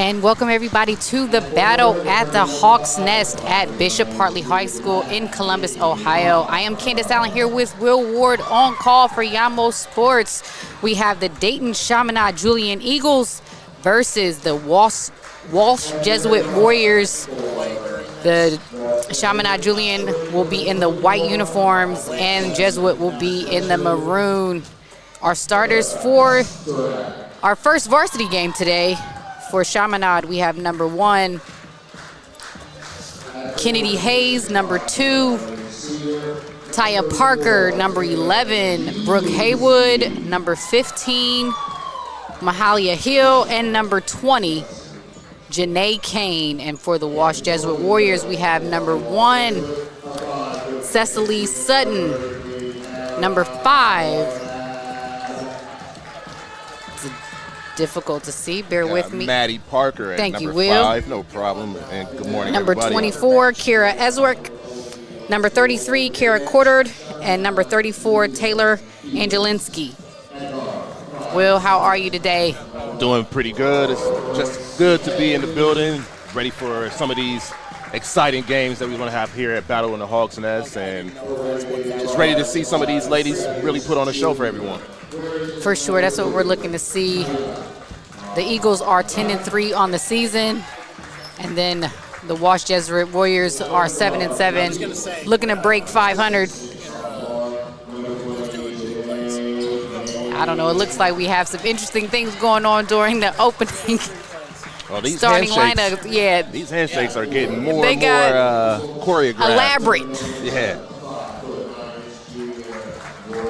And welcome everybody to the battle at the Hawk's Nest at Bishop Hartley High School in Columbus, Ohio. I am Candace Allen here with Will Ward on call for Yamo Sports. We have the Dayton Chaminade Julienne Eagles versus the Walsh Jesuit Warriors. The Chaminade Julienne will be in the white uniforms and Jesuit will be in the maroon. Our starters for our first varsity game today. For Chaminade, we have number 1, Kennedy Hayes, number 2, Taya Parker, number 11, Brooke Haywood, number 15, Mahalia Hill, and number 20, Janae Kane. And for the Walsh Jesuit Warriors, we have number 1, Cecily Sutton, number 5, difficult to see, bear with me. Maddie Parker at Thank number you, Will. 5, no problem, and good morning, Number everybody. 24, Kira Eswick. Number 33, Kara Quarterd. And number 34, Taylor Angelinski. Will, how are you today? Doing pretty good. It's just good to be in the building, ready for some of these exciting games that we're going to have here at Battle in the Hawk's Nest, and just ready to see some of these ladies really put on a show for everyone. For sure, that's what we're looking to see. The Eagles are 10-3 on the season, and then the Walsh Jesuit Warriors are 7-7, looking to break 500. I don't know. It looks like we have some interesting things going on during the opening. Well, these starting lineup. Yeah, these handshakes are getting more and more choreographed. Elaborate. Yeah.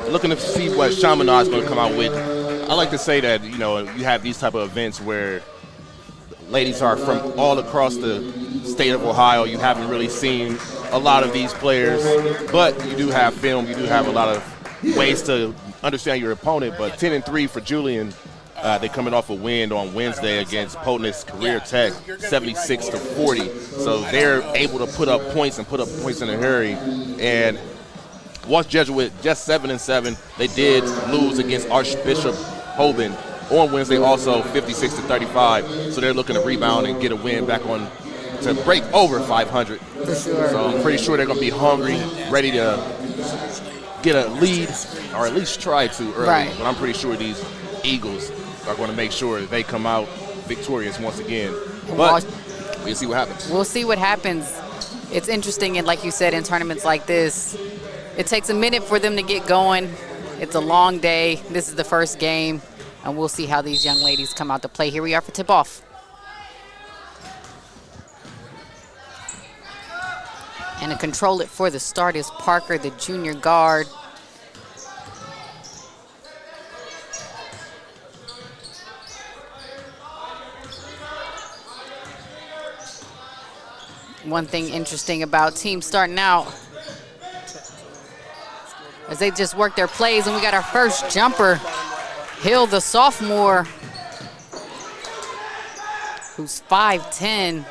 Looking to see what Chaminade is going to come out with. I like to say that, you know, you have these type of events where ladies are from all across the state of Ohio. You haven't really seen a lot of these players, but you do have film. You do have a lot of ways to understand your opponent. But 10-3 for Julienne. They're coming off a win on Wednesday against Potness Career Tech, 76-40. So they're able to put up points and put up points in a hurry. And Walsh Jesuit just 7-7. They did lose against Archbishop Hoban on Wednesday, also 56-35. So they're looking to rebound and get a win back on to break over 500. For sure. So I'm pretty sure they're going to be hungry, ready to get a lead, or at least try to early. Right. But I'm pretty sure these Eagles are going to make sure that they come out victorious once again. But we'll see what happens. We'll see what happens. It's interesting, and like you said, in tournaments like this, it takes a minute for them to get going. It's a long day. This is the first game, and we'll see how these young ladies come out to play. Here we are for tip-off. And to control it for the start is Parker, the junior guard. One thing interesting about teams starting out is they just work their plays, and we got our first jumper. Hill, the sophomore, who's 5'10",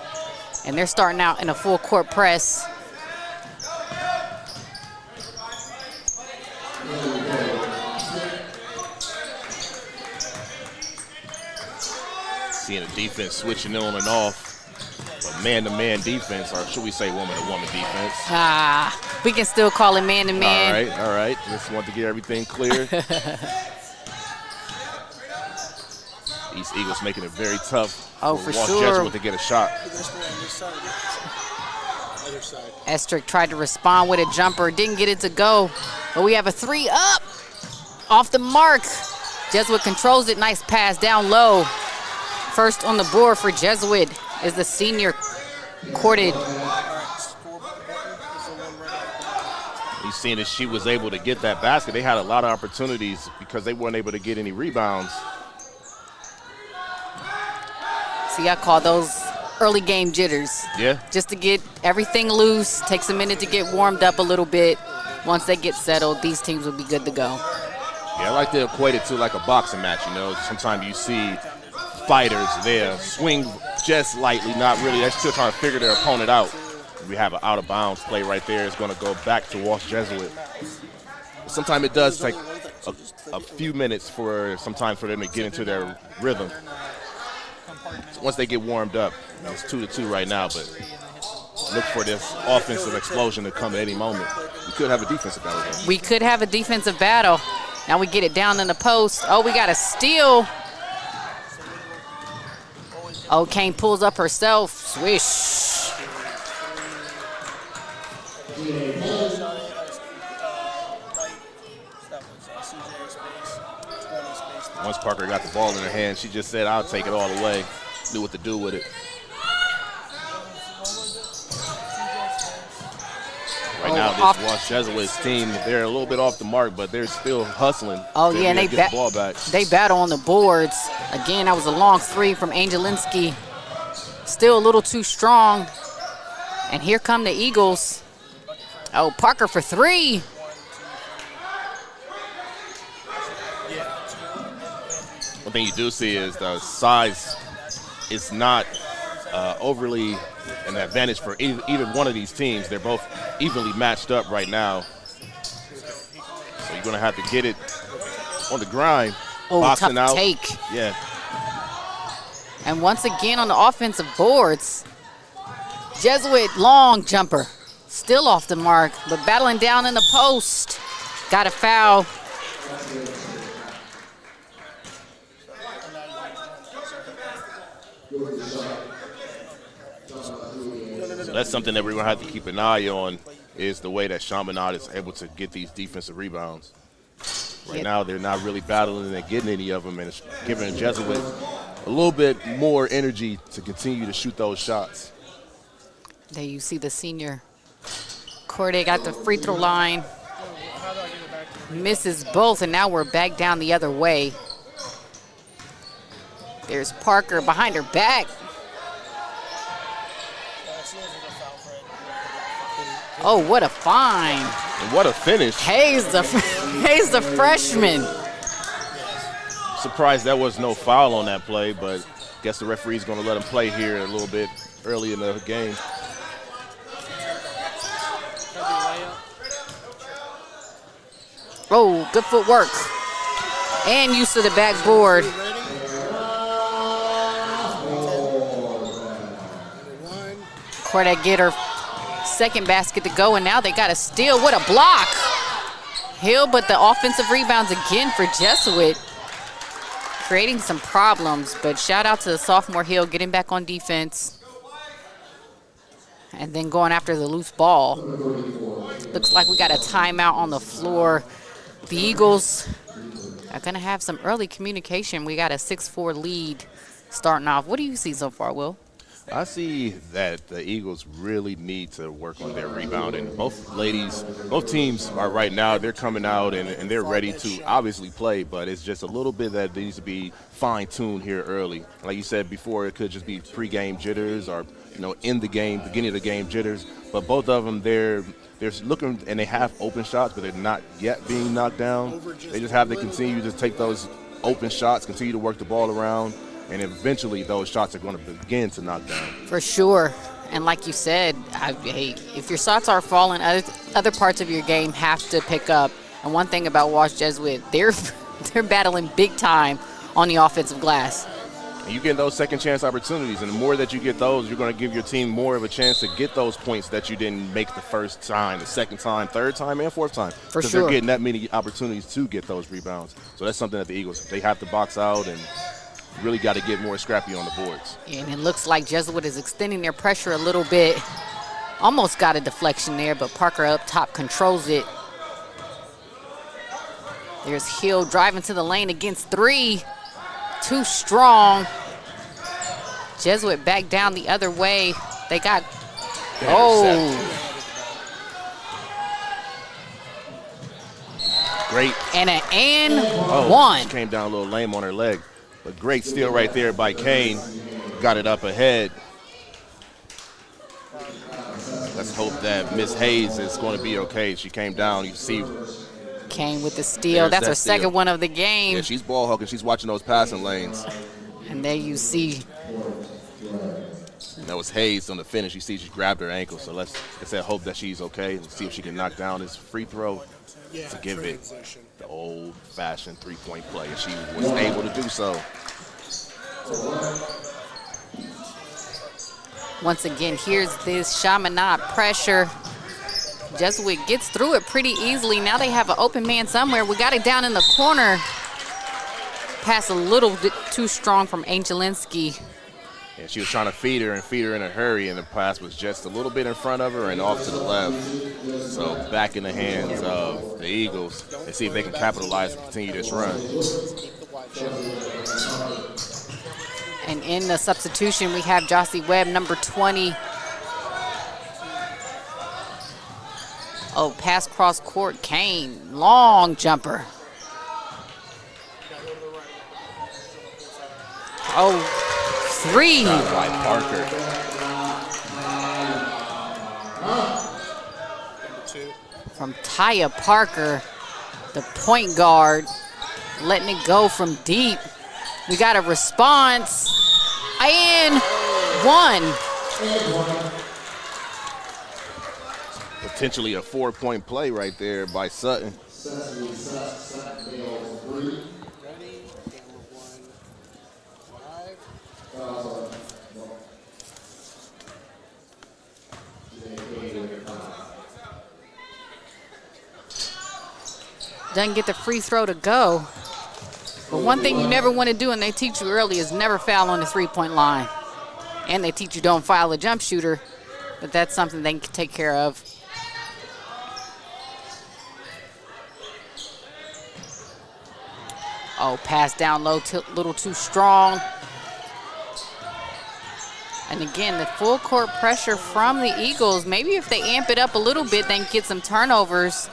and they're starting out in a full court press. Seeing the defense switching on and off. But man-to-man defense, or should we say woman-to-woman defense? We can still call it man-to-man. All right. Just want to get everything clear. These Eagles making it very tough for Walsh sure. Jesuit to get a shot. Estrick tried to respond with a jumper, didn't get it to go. But we have a 3 up, off the mark. Jesuit controls it, nice pass down low. First on the board for Jesuit is the senior Quarterd. You've seen that she was able to get that basket. They had a lot of opportunities because they weren't able to get any rebounds. See, I call those early game jitters. Yeah. Just to get everything loose, takes a minute to get warmed up a little bit. Once they get settled, these teams will be good to go. Yeah, I like to equate it to like a boxing match, you know. Sometimes you see fighters there swing just lightly, not really. They're still trying to figure their opponent out. We have an out-of-bounds play right there. It's going to go back to Walsh Jesuit. Sometimes it does take a few minutes for them to get into their rhythm. So once they get warmed up, it's 2-2 right now, but look for this offensive explosion to come at any moment. We could have a defensive battle there. We could have a defensive battle. Now we get it down in the post. Oh, we got a steal. Oh, Kane pulls up herself. Swish. Once Parker got the ball in her hand, she just said, I'll take it all the way. Knew what to do with it. Right now, this Walsh Jesuits team, they're a little bit off the mark, but they're still hustling. Oh, yeah, and they get the ball back. They battle on the boards. Again, that was a long three from Angelinski. Still a little too strong. And here come the Eagles. Oh, Parker for three. One thing you do see is the size is not overly an advantage for either one of these teams. They're both evenly matched up right now. So you're going to have to get it on the grind. Oh, boxing tough out. take. Yeah. And once again on the offensive boards, Jesuit long jumper. Still off the mark, but battling down in the post. Got a foul. So that's something that we're going to have to keep an eye on, is the way that Chaminade is able to get these defensive rebounds. Right now, they're not really battling and getting any of them, and it's giving Jesuit a little bit more energy to continue to shoot those shots. There you see the senior. Corday got the free throw line. Misses both, and now we're back down the other way. There's Parker behind her back. Oh, what a find. And what a finish. Hayes the freshman. Surprised that was no foul on that play, but guess the referee's going to let him play here a little bit early in the game. Oh, good footwork. And use of the backboard. Corday get her second basket to go, and now they got a steal. What a block. Hill, but the offensive rebounds again for Jesuit. Creating some problems, but shout out to the sophomore Hill getting back on defense. And then going after the loose ball. Looks like we got a timeout on the floor. The Eagles are going to have some early communication. We got a 6-4 lead starting off. What do you see so far, Will? I see that the Eagles really need to work on their rebounding. Both teams are right now, they're coming out and they're ready to obviously play, but it's just a little bit that needs to be fine-tuned here early. Like you said before, it could just be pre-game jitters or, in the game, beginning of the game jitters. But both of them, they're looking, and they have open shots, but they're not yet being knocked down. They just have to continue to take those open shots, continue to work the ball around, and eventually those shots are going to begin to knock down. For sure. And like you said, if your shots are falling, other parts of your game have to pick up. And one thing about Walsh Jesuit, they're battling big time on the offensive glass. And you get those second chance opportunities, and the more that you get those, you're going to give your team more of a chance to get those points that you didn't make the first time, the second time, third time, and fourth time. For sure. Because they're getting that many opportunities to get those rebounds. So that's something that the Eagles, they have to box out and really got to get more scrappy on the boards. And it looks like Jesuit is extending their pressure a little bit. Almost got a deflection there, but Parker up top controls it. There's Hill driving to the lane against three. Too strong. Jesuit back down the other way. They got, Great. And one. She came down a little lame on her leg. But great steal right there by Kane. Got it up ahead. Let's hope that Miss Hayes is going to be okay. She came down. You see Kane with the steal. That's her second one of the game. Yeah, she's ball hawking. She's watching those passing lanes. And there you see. That was Hayes on the finish. You see she grabbed her ankle. So let's hope that she's okay and see if she can knock down this free throw to give it the old-fashioned three-point play. And she was able to do so. Once again, here's this Chaminade pressure. Jesuit gets through it pretty easily. Now they have an open man somewhere. We got it down in the corner. Pass a little bit too strong from Angelinski. And she was trying to feed her in a hurry, and the pass was just a little bit in front of her and off to the left. So back in the hands of the Eagles and see if they can capitalize and continue this run. And in the substitution, we have Jossie Webb, number 20. Oh, pass cross court, Kane, long jumper. Oh, three. By Parker. From Taya Parker, the point guard, letting it go from deep. We got a response, and one. Potentially a 4-point play right there by Sutton. Doesn't get the free throw to go. But one thing you never want to do, and they teach you early, is never foul on the three-point line. And they teach you don't foul a jump shooter, but that's something they can take care of. Oh, pass down low, a little too strong. And again, the full court pressure from the Eagles. Maybe if they amp it up a little bit, they can get some turnovers.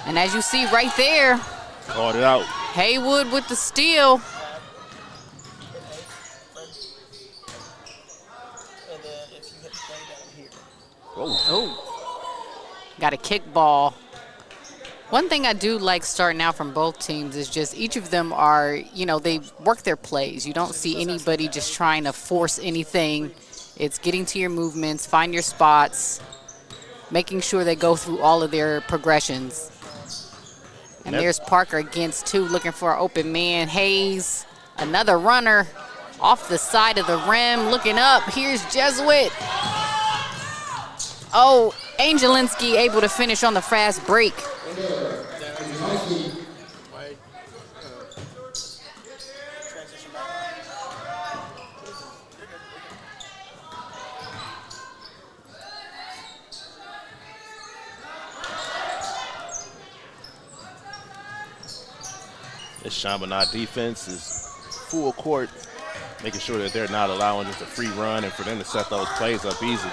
And as you see right there, called it out. Haywood with the steal. Oh, got a kick ball. One thing I do like starting out from both teams is just each of them are, you know, they work their plays. You don't see anybody just trying to force anything. It's getting to your movements, find your spots, making sure they go through all of their progressions. And there's Parker against two, looking for an open man. Hayes, another runner off the side of the rim, looking up. Here's Jesuit. Oh, Angelinski able to finish on the fast break. This Chaminade defense is full court, making sure that they're not allowing just a free run and for them to set those plays up easy.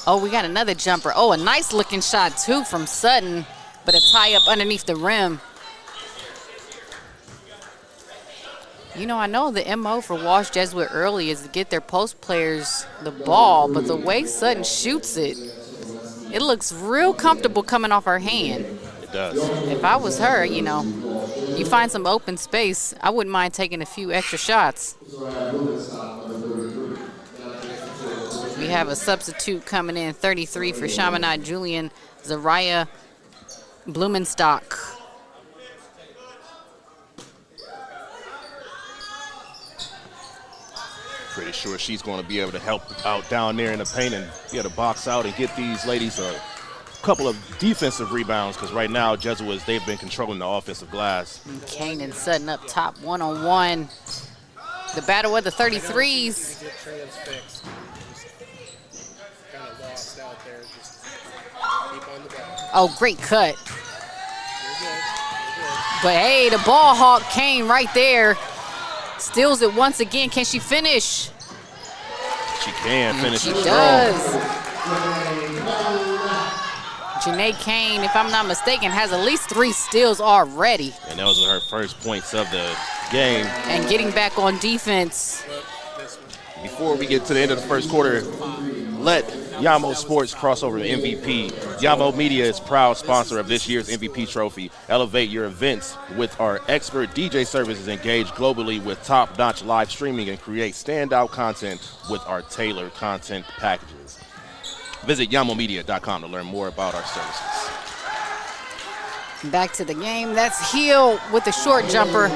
Oh, we got another jumper. Oh, a nice looking shot too from Sutton, but a tie up underneath the rim. You know, I know the MO for Walsh Jesuit early is to get their post players the ball, but the way Sutton shoots it, it looks real comfortable coming off her hand. It does. If I was her, you know, you find some open space, I wouldn't mind taking a few extra shots. We have a substitute coming in, 33 for Chaminade, Julienne, Zariah Blumenstock. Pretty sure she's going to be able to help out down there in the paint and be able to box out and get these ladies a couple of defensive rebounds, because right now Jesuits, they've been controlling the offensive glass. And Kane and Sutton up top, one-on-one. The battle of the 33s. Oh, great cut. But hey, the ball hawk Kane right there. Steals it once again. Can she finish? She can finish she it strong. Does. Janae Kane, if I'm not mistaken, has at least 3 steals already. And those are her first points of the game. And getting back on defense. Before we get to the end of the first quarter, let Yamo Sports cross over to MVP. Yamo Media is proud sponsor of this year's MVP trophy. Elevate your events with our expert DJ services. Engage globally with top-notch live streaming and create standout content with our tailored content packages. Visit YamoMedia.com to learn more about our services. Back to the game. That's Hill with the short jumper.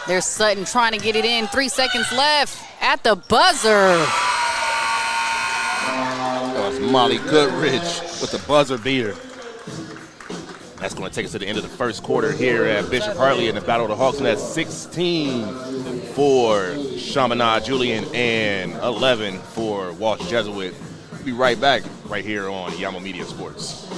There's Sutton trying to get it in. 3 seconds left at the buzzer. That was Molly Goodrich with the buzzer beater. That's going to take us to the end of the first quarter here at Bishop Hartley in the Battle of the Hawks. And that's 16 for Chaminade Julienne and 11 for Walsh Jesuit. We'll be right back right here on Yamo Media Sports.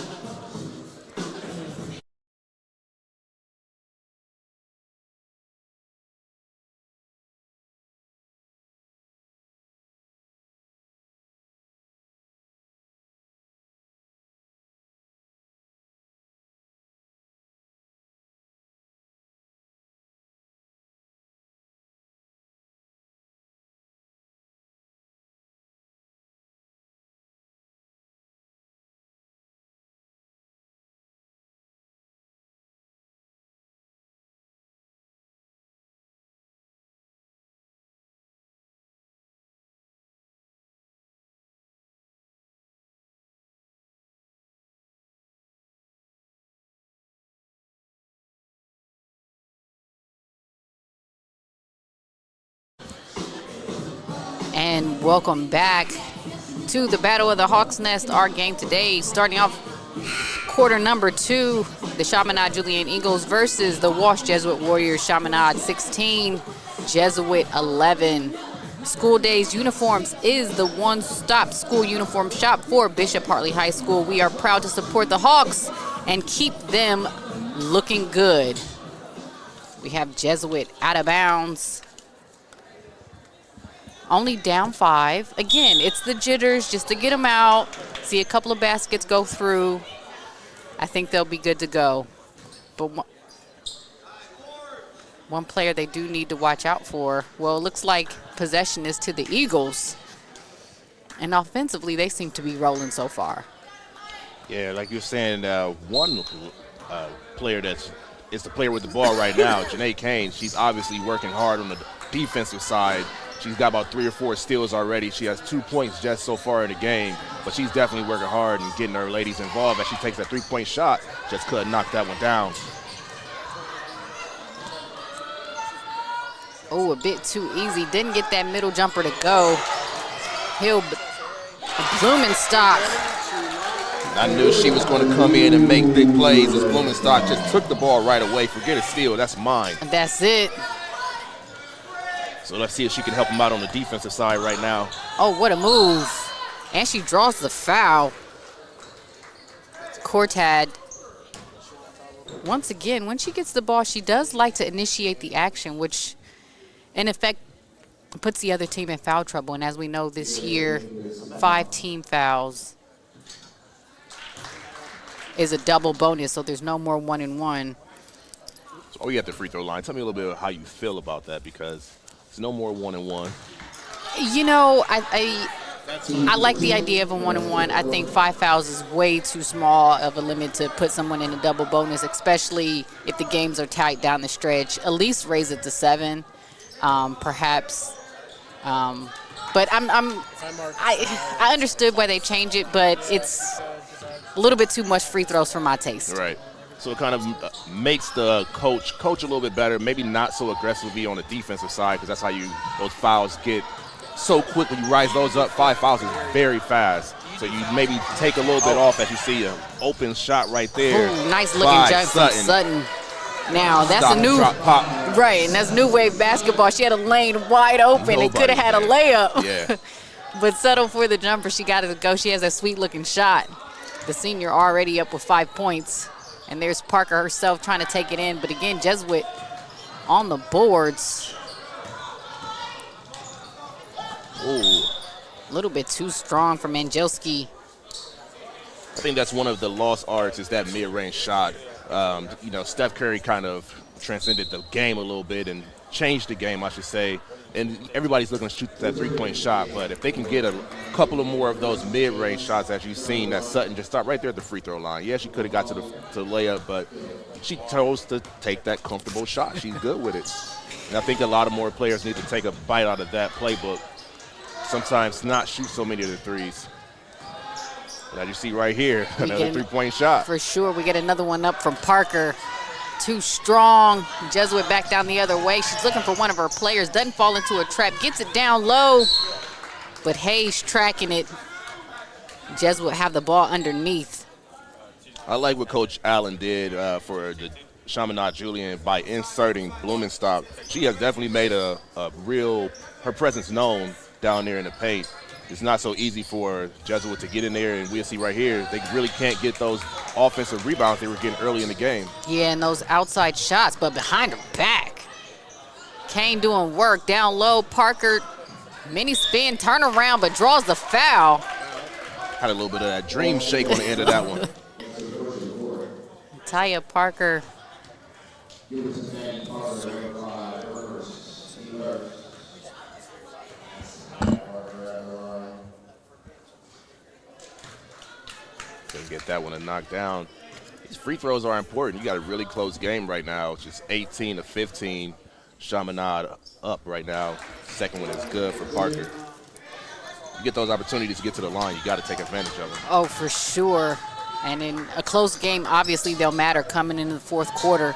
And welcome back to the Battle of the Hawks Nest, our game today. Starting off quarter number 2, the Chaminade Julienne Eagles versus the Walsh Jesuit Warriors. Chaminade 16, Jesuit 11. School Days Uniforms is the one-stop school uniform shop for Bishop Hartley High School. We are proud to support the Hawks and keep them looking good. We have Jesuit out of bounds. Only down 5. Again, it's the jitters just to get them out, see a couple of baskets go through. I think they'll be good to go. But one player they do need to watch out for. Well, it looks like possession is to the Eagles. And offensively, they seem to be rolling so far. Yeah, like you're saying, one player is the player with the ball right now, Janae Kane. She's obviously working hard on the defensive side. She's got about 3 or 4 steals already. She has 2 points just so far in the game, but she's definitely working hard and getting her ladies involved as she takes that 3-point shot. Just couldn't knock that one down. Oh, a bit too easy. Didn't get that middle jumper to go. Hill, Blumenstock. I knew she was going to come in and make big plays as Blumenstock just took the ball right away. Forget a steal, that's mine. That's it. So let's see if she can help him out on the defensive side right now. Oh, what a move. And she draws the foul. Cortad. Once again, when she gets the ball, she does like to initiate the action, which in effect puts the other team in foul trouble. And as we know this year, 5 team fouls is a double bonus, so there's no more 1-and-1. So you at the free throw line. Tell me a little bit of how you feel about that, because it's no more 1-and-1. You know, I like the idea of a 1-and-1. I think 5 fouls is way too small of a limit to put someone in a double bonus, especially if the games are tight down the stretch. At least raise it to 7, perhaps. But I understood why they changed it, but it's a little bit too much free throws for my taste. Right. So it kind of makes the coach a little bit better, maybe not so aggressively on the defensive side, because that's how those fouls get so quick. When you rise those up, 5 fouls is very fast. So you maybe take a little bit off as you see an open shot right there. Ooh, nice looking jump from Sutton. Now that's a new right, and that's new wave basketball. She had a lane wide open and could have had a layup. Yeah. But settled for the jumper. She got it to go. She has a sweet looking shot. The senior already up with 5 points. And there's Parker herself trying to take it in. But again, Jesuit on the boards. Ooh. A little bit too strong from Angelski. I think that's one of the lost arts, is that mid-range shot. You know, Steph Curry kind of transcended the game a little bit and changed the game, I should say. And everybody's looking to shoot that 3-point shot. But if they can get a couple of more of those mid-range shots, as you've seen, that Sutton just stopped right there at the free throw line. Yeah, she could have got to the layup, but she chose to take that comfortable shot. She's good with it. And I think a lot of more players need to take a bite out of that playbook. Sometimes not shoot so many of the threes. But as you see right here, another three-point shot. For sure, we get another one up from Parker. Too strong. Jesuit back down the other way. She's looking for one of her players. Doesn't fall into a trap. Gets it down low. But Hayes tracking it. Jesuit have the ball underneath. I like what Coach Allen did for the Chaminade Julienne by inserting Blumenstock. She has definitely made her presence known down there in the paint. It's not so easy for Jesuit to get in there, and we'll see right here, they really can't get those offensive rebounds they were getting early in the game. Yeah, and those outside shots, but behind her back. Kane doing work down low. Parker, mini spin, turn around, but draws the foul. Had a little bit of that dream shake on the end of that one. Taya Parker. Couldn't get that one to knock down. These free throws are important. You got a really close game right now. It's just 18-15. Chaminade up right now. Second one is good for Parker. You get those opportunities to get to the line, you got to take advantage of them. Oh, for sure. And in a close game, obviously they'll matter coming into the fourth quarter.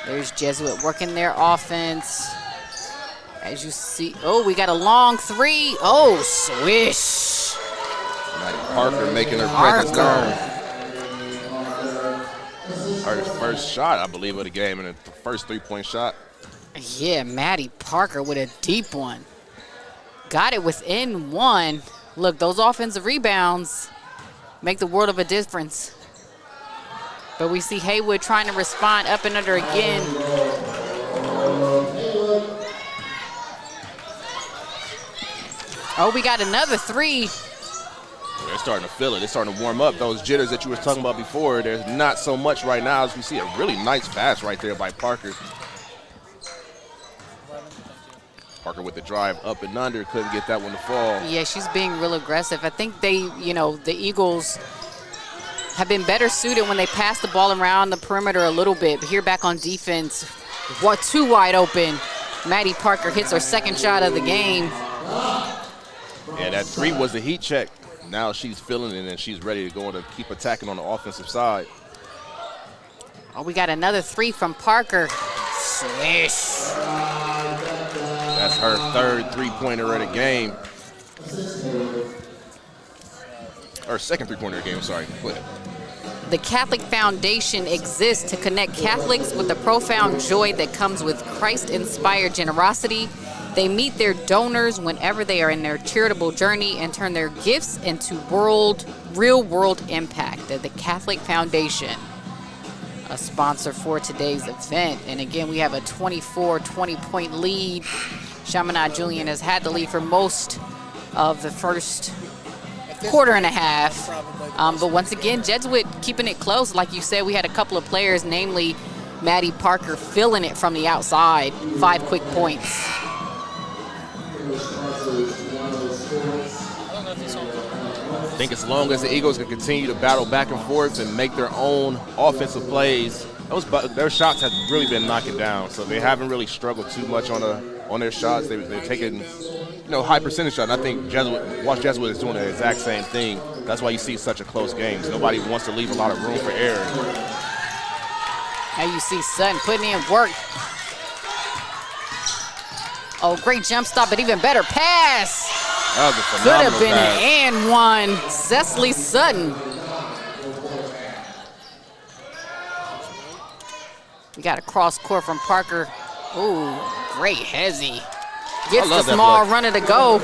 There's Jesuit working their offense. As you see, oh, we got a long three. Oh, swish. Parker making her presence known. Her first shot, I believe, of the game, and the first three-point shot. Yeah, Maddie Parker with a deep one. Got it within one. Look, those offensive rebounds make the world of a difference. But we see Haywood trying to respond up and under again. Oh, we got another three. They're starting to feel it. They're starting to warm up. Those jitters that you were talking about before, there's not so much right now as we see a really nice pass right there by Parker. Parker with the drive up and under, couldn't get that one to fall. Yeah, she's being real aggressive. I think they, the Eagles have been better suited when they pass the ball around the perimeter a little bit. But here back on defense, too wide open. Maddie Parker hits her second shot of the game. Yeah, that three was the heat check. Now she's feeling it and she's ready to go and keep attacking on the offensive side. Oh, we got another three from Parker. Swish. That's her third three-pointer of the game. Or second three-pointer of the game, sorry. Go ahead. The Catholic Foundation exists to connect Catholics with the profound joy that comes with Christ-inspired generosity. They meet their donors whenever they are in their charitable journey and turn their gifts into real-world impact. The Catholic Foundation, a sponsor for today's event. And again, we have a 20-point lead. Chaminade Julienne has had the lead for most of the first quarter and a half. But once again, Jesuit keeping it close. Like you said, we had a couple of players, namely Maddie Parker, filling it from the outside. 5 quick points. I think as long as the Eagles can continue to battle back and forth and make their own offensive plays, their shots have really been knocking down. So they haven't really struggled too much on their shots. They're taking, high percentage shots. And I think Walsh Jesuit is doing the exact same thing. That's why you see such a close game. Nobody wants to leave a lot of room for error. Now you see Sutton putting in work. Oh, great jump stop, but even better pass. That was a Could phenomenal have been pass. an and one. Cecily Sutton. We got a cross court from Parker. Ooh, great hezzy. Gets the small runner to go.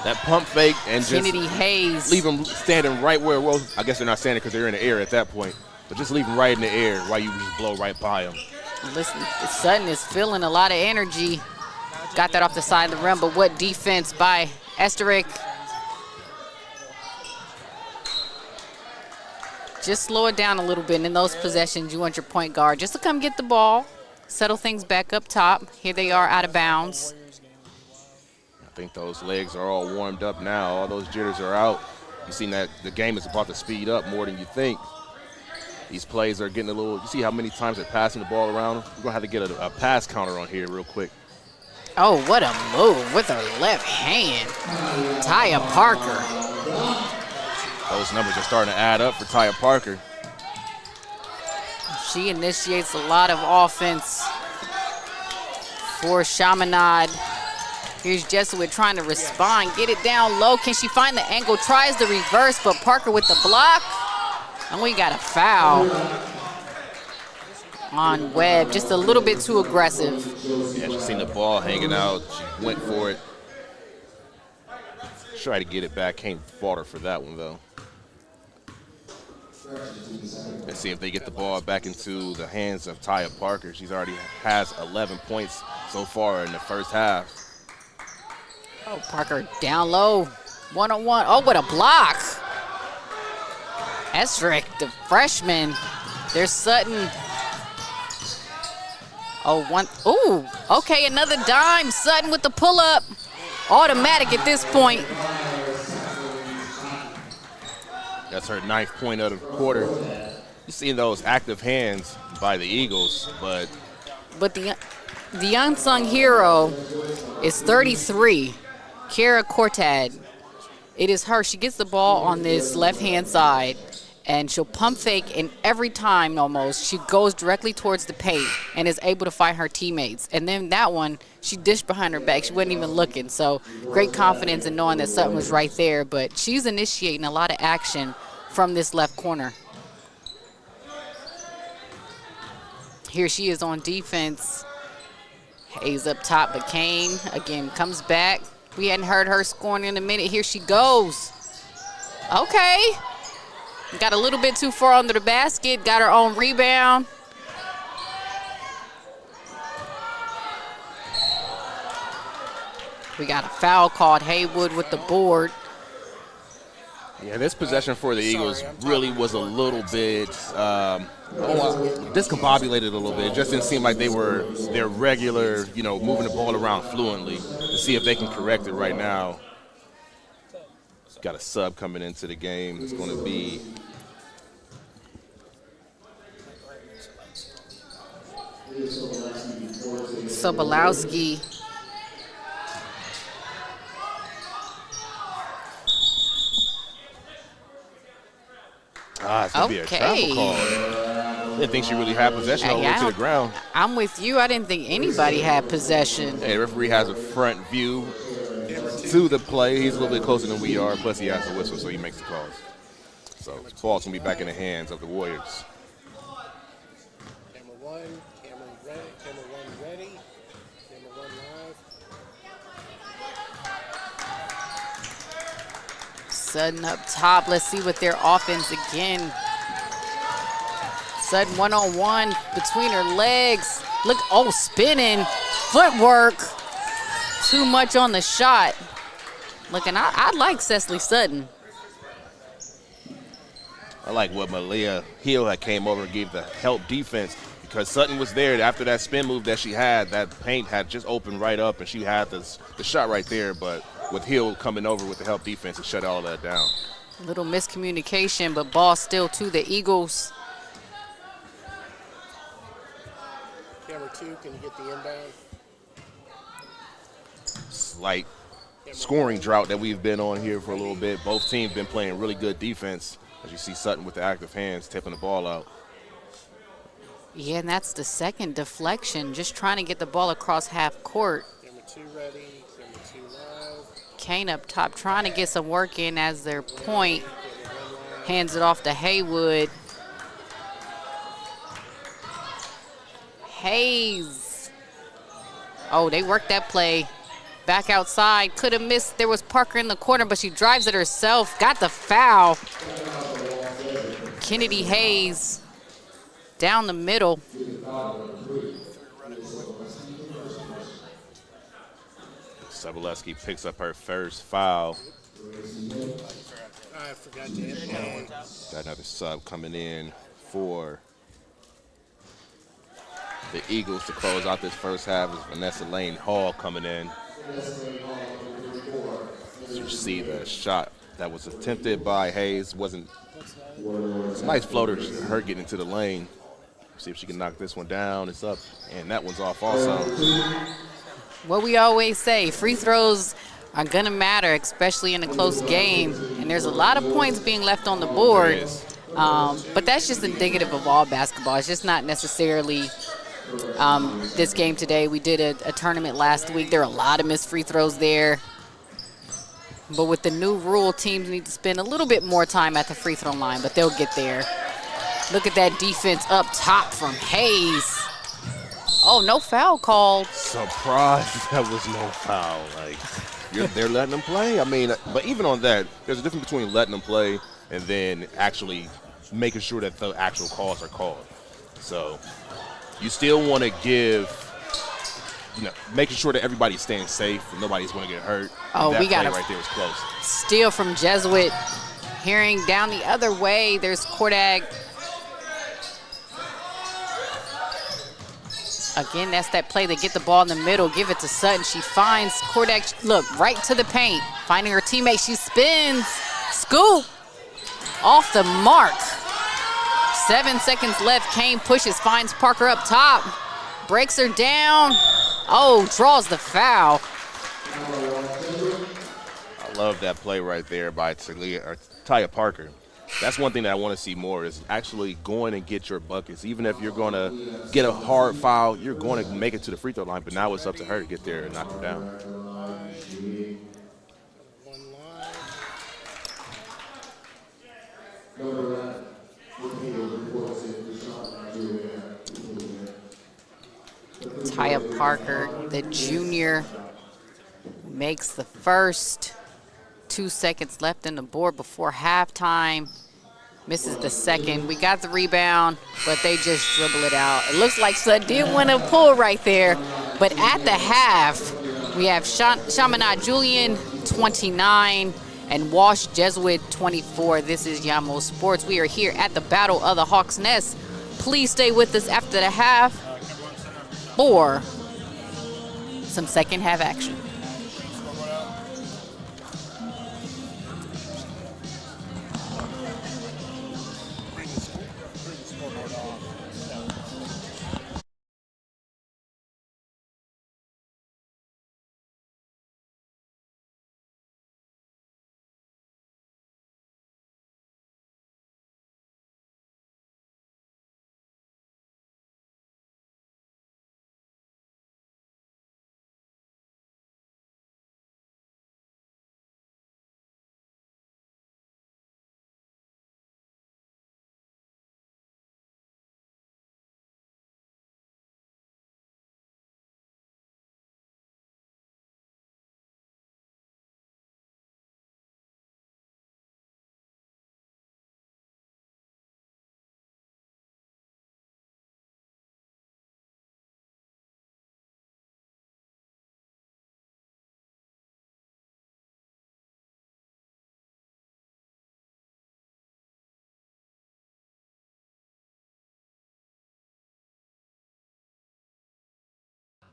That pump fake and Kennedy just Hayes. leave them standing right where, well, I guess they're not standing because they're in the air at that point. But just leave them right in the air while you just blow right by them. Listen, Sutton is feeling a lot of energy. Got that off the side of the rim, but what defense by Esterick. Just slow it down a little bit. And in those possessions, you want your point guard just to come get the ball, settle things back up top. Here they are out of bounds. I think those legs are all warmed up now. All those jitters are out. You've seen that the game is about to speed up more than you think. These plays are getting a little – you see how many times they're passing the ball around? We're going to have to get a pass counter on here real quick. Oh, what a move with her left hand. Taya Parker. Those numbers are starting to add up for Taya Parker. She initiates a lot of offense for Chaminade. Here's Jesuit trying to respond, get it down low. Can she find the angle? Tries the reverse, but Parker with the block. And we got a foul on Webb. Just a little bit too aggressive. Yeah, she seen the ball hanging out. She went for it. Tried to get it back. Can't fault her for that one, though. Let's see if they get the ball back into the hands of Taya Parker. She's already has 11 points so far in the first half. Oh, Parker down low. One-on-one. Oh, what a block. Esrick, the freshman. There's Sutton. Oh, one. Ooh, okay, another dime. Sutton with the pull-up. Automatic at this point. That's her 9th point of the quarter. You see those active hands by the Eagles, but the unsung hero is 33, Kara Cortad. It is her. She gets the ball on this left-hand side, and she'll pump fake, and every time almost she goes directly towards the paint and is able to find her teammates. And then that one, she dished behind her back. She wasn't even looking. So great confidence in knowing that something was right there. But she's initiating a lot of action from this left corner. Here she is on defense. Hayes up top, but Kane again comes back. We hadn't heard her scoring in a minute. Here she goes. Okay. Got a little bit too far under the basket. Got her own rebound. We got a foul called. Haywood with the board. yeah, this possession for the Eagles really was a little bit discombobulated a little bit. It just didn't seem like they were their regular, moving the ball around fluently. To see if they can correct it right now. Got a sub coming into the game. It's going to be Sobolowski. it's going to be a travel call. Didn't think she really had possession all the way to the ground. I'm with you. I didn't think anybody had possession. Hey, the referee has a front view to the play. He's a little bit closer than we are. Plus, he has the whistle, so he makes the calls. So, the ball's going to be back in the hands of the Warriors. Camera one ready. Camera one live. Sutton up top. Let's see what their offense again. Sutton one-on-one between her legs. Look, spinning. Footwork. Too much on the shot. Looking, I like Cecily Sutton. I like what Malia Hill had came over and gave the help defense because Sutton was there after that spin move that she had. That paint had just opened right up, and she had the shot right there. But with Hill coming over with the help defense, it shut all of that down. A little miscommunication, but ball still to the Eagles. Camera two, can you get the inbound? Slight scoring drought that we've been on here for a little bit. Both teams been playing really good defense. As you see Sutton with the active hands tipping the ball out. Yeah, and that's the second deflection, just trying to get the ball across half court. Camera two ready, camera two live. Kane up top trying to get some work in as their point. Hands it off to Haywood. Hayes. Oh, they worked that play. Back outside, could have missed. There was Parker in the corner, but she drives it herself. Got the foul. Kennedy Hayes down the middle. Sobolewski picks up her first foul. I forgot to inbound. Got another sub coming in for the Eagles to close out this first half. Is Vanessa Lane Hall coming in. You see the shot that was attempted by Hayes wasn't. It's a nice floater, her getting into the lane. See if she can knock this one down. It's up, and that one's off also. What we always say, free throws are going to matter, especially in a close game. And there's a lot of points being left on the board. But that's just indicative of all basketball. It's just not necessarily this game today. We did a tournament last week. There are a lot of missed free throws there. But with the new rule, teams need to spend a little bit more time at the free throw line, but they'll get there. Look at that defense up top from Hayes. Oh, no foul called. Surprised that was no foul. They're letting them play. I mean, but even on that, there's a difference between letting them play and then actually making sure that the actual calls are called. So you still want to making sure that everybody's staying safe and nobody's going to get hurt. Oh, we got it right there was close. Steal from Jesuit. Herring down the other way. There's Kordag. Again, that's that play. They get the ball in the middle, give it to Sutton. She finds Kordak, look, right to the paint. Finding her teammate, she spins. Scoop off the mark. 7 seconds left. Kane pushes, finds Parker up top. Breaks her down. Oh, draws the foul. I love that play right there by Taya Parker. That's one thing that I want to see more is actually going and get your buckets. Even if you're going to get a hard foul, you're going to make it to the free throw line. But now it's up to her to get there and knock her down. Taya Parker, the junior, makes the first. 2 seconds left in the board before halftime. Misses the second. We got the rebound, but they just dribble it out. It looks like Sutton did win a pull right there. But at the half, we have Chaminade Julienne, 29, and Walsh Jesuit, 24. This is Yamo Sports. We are here at the Battle of the Hawks Nest. Please stay with us after the half for some second half action.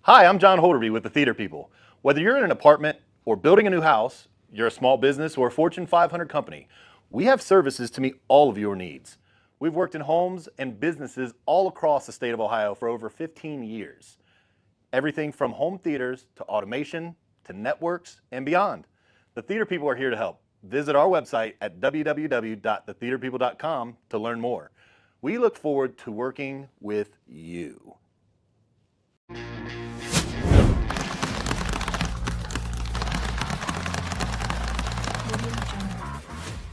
Hi, I'm John Holderby with the Theater People. Whether you're in an apartment or building a new house, you're a small business or a Fortune 500 company, we have services to meet all of your needs. We've worked in homes and businesses all across the state of Ohio for over 15 years. Everything from home theaters to automation to networks and beyond. The Theater People are here to help. Visit our website at www.thetheaterpeople.com to learn more. We look forward to working with you.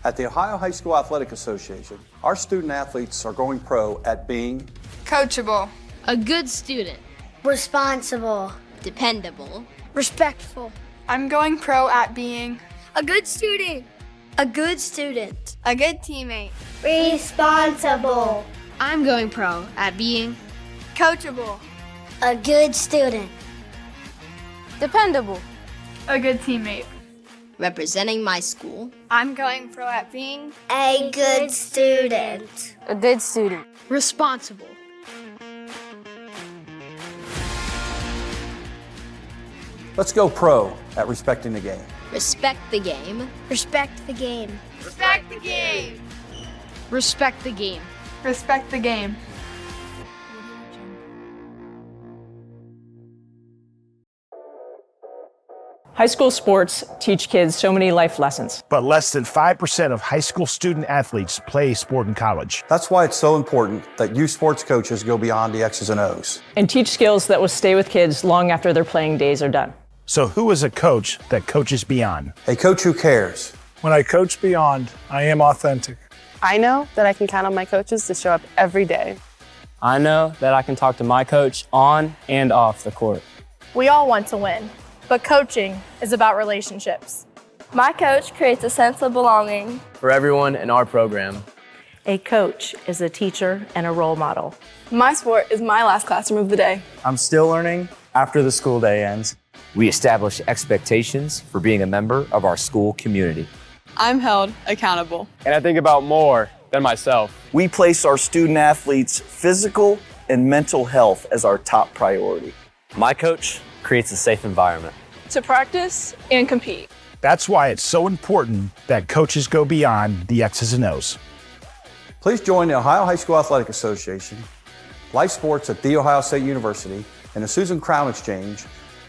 At the Ohio High School Athletic Association, our student athletes are going pro at being coachable, a good student, responsible, dependable, respectful. I'm going pro at being a good student, a good student, a good teammate, responsible. I'm going pro at being coachable, a good student, dependable, a good teammate, representing my school. I'm going pro at being a good student, a good student, responsible. Let's go pro at respecting the game. Respect the game. respect the game, respect the game, Respect the game. respect the game. High school sports teach kids so many life lessons. But less than 5% of high school student athletes play sport in college. That's why it's so important that you sports coaches go beyond the X's and O's. And teach skills that will stay with kids long after their playing days are done. So who is a coach that coaches beyond? A coach who cares. When I coach beyond, I am authentic. I know that I can count on my coaches to show up every day. I know that I can talk to my coach on and off the court. We all want to win, but coaching is about relationships. My coach creates a sense of belonging For everyone in our program. A coach is a teacher and a role model. My sport is my last classroom of the day. I'm still learning after the school day ends. We establish expectations for being a member of our school community. I'm held accountable. And I think about more than myself. We place our student athletes' physical and mental health as our top priority. My coach creates a safe environment To practice and compete. That's why it's so important that coaches go beyond the X's and O's. Please join the Ohio High School Athletic Association, Life Sports at The Ohio State University, and the Susan Crown Exchange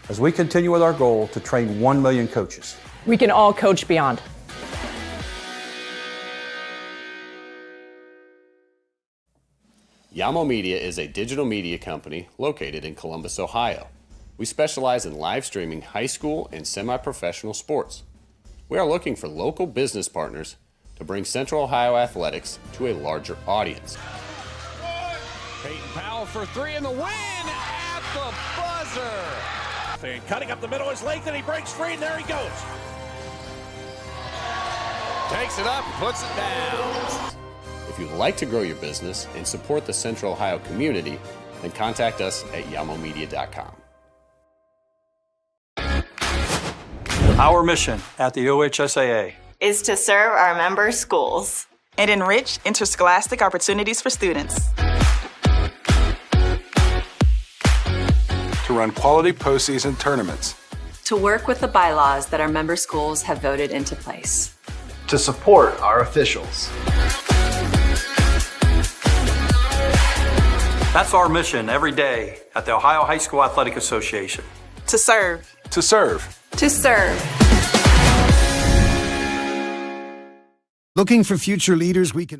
as we continue with our goal to train 1 million coaches. We can all coach beyond. Yamo Media is a digital media company located in Columbus, Ohio. We specialize in live streaming high school and semi-professional sports. We are looking for local business partners to bring Central Ohio athletics to a larger audience. Peyton Powell for three in the win at the buzzer. Cutting up the middle is Lathan. He breaks free and there he goes. Takes it up, puts it down. If you'd like to grow your business and support the Central Ohio community, then contact us at yamomedia.com. Our mission at the OHSAA is to serve our member schools and enrich interscholastic opportunities for students. To run quality postseason tournaments. To work with the bylaws that our member schools have voted into place. To support our officials. That's our mission every day at the Ohio High School Athletic Association. To serve. To serve. To serve. Looking for future leaders we can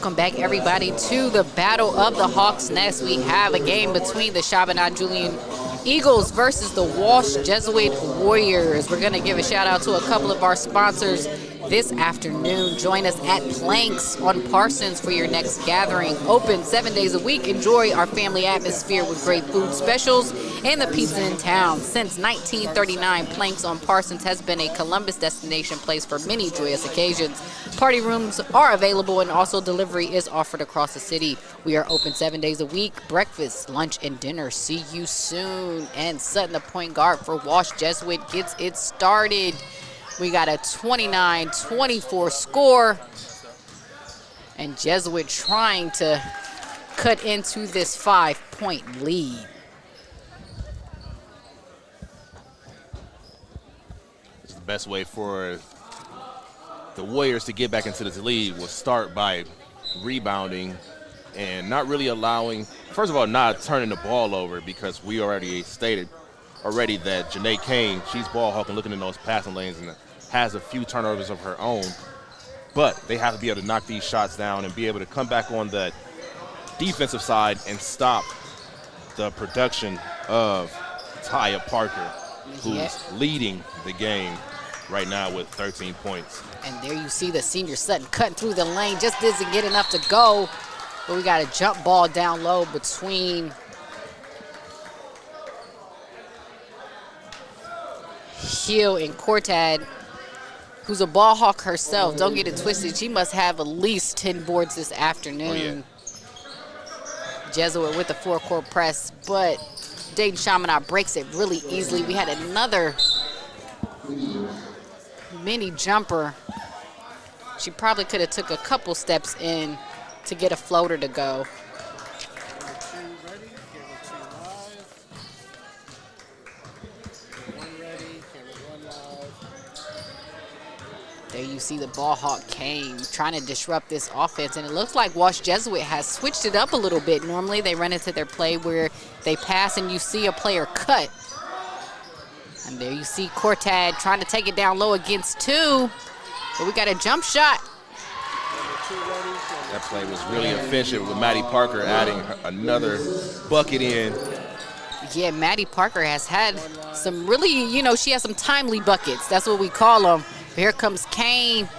Welcome back, everybody, to the Battle of the Hawks Nest. We have a game between the Chaminade Julienne Eagles versus the Walsh Jesuit Warriors. We're going to give a shout out to a couple of our sponsors this afternoon. Join us at Planks on Parsons for your next gathering. Open 7 days a week. Enjoy our family atmosphere with great food specials and the pizza in town. Since 1939, Planks on Parsons has been a Columbus destination place for many joyous occasions. Party rooms are available and also delivery is offered across the city. We are open 7 days a week. Breakfast, lunch, and dinner. See you soon. And Sutton, the point guard for Walsh Jesuit, gets it started. We got a 29-24 score. And Jesuit trying to cut into this 5-point lead. It's the best way for the Warriors to get back into this lead was start by rebounding and not really allowing, first of all, not turning the ball over, because we already stated that Janae Kane, she's ball hawking, looking in those passing lanes and has a few turnovers of her own. But they have to be able to knock these shots down and be able to come back on the defensive side and stop the production of Taya Parker, who's leading the game right now with 13 points. And there you see the senior Sutton cutting through the lane. Just doesn't get enough to go. But we got a jump ball down low between Hill and Cortad, who's a ball hawk herself. Don't get it twisted. She must have at least 10 boards this afternoon. Oh, yeah. Jesuit with the four-court press, but Dayton Chaminade breaks it really easily. We had another mini jumper. She probably could have took a couple steps in to get a floater to go. There you see the ball hawk Kane trying to disrupt this offense, and it looks like Walsh Jesuit has switched it up a little bit. Normally they run into their play where they pass and you see a player cut. And there you see Cortad trying to take it down low against two, but we got a jump shot. That play was really efficient with Maddie Parker adding another bucket in. Yeah, Maddie Parker has had some really, she has some timely buckets. That's what we call them. Here comes Kane.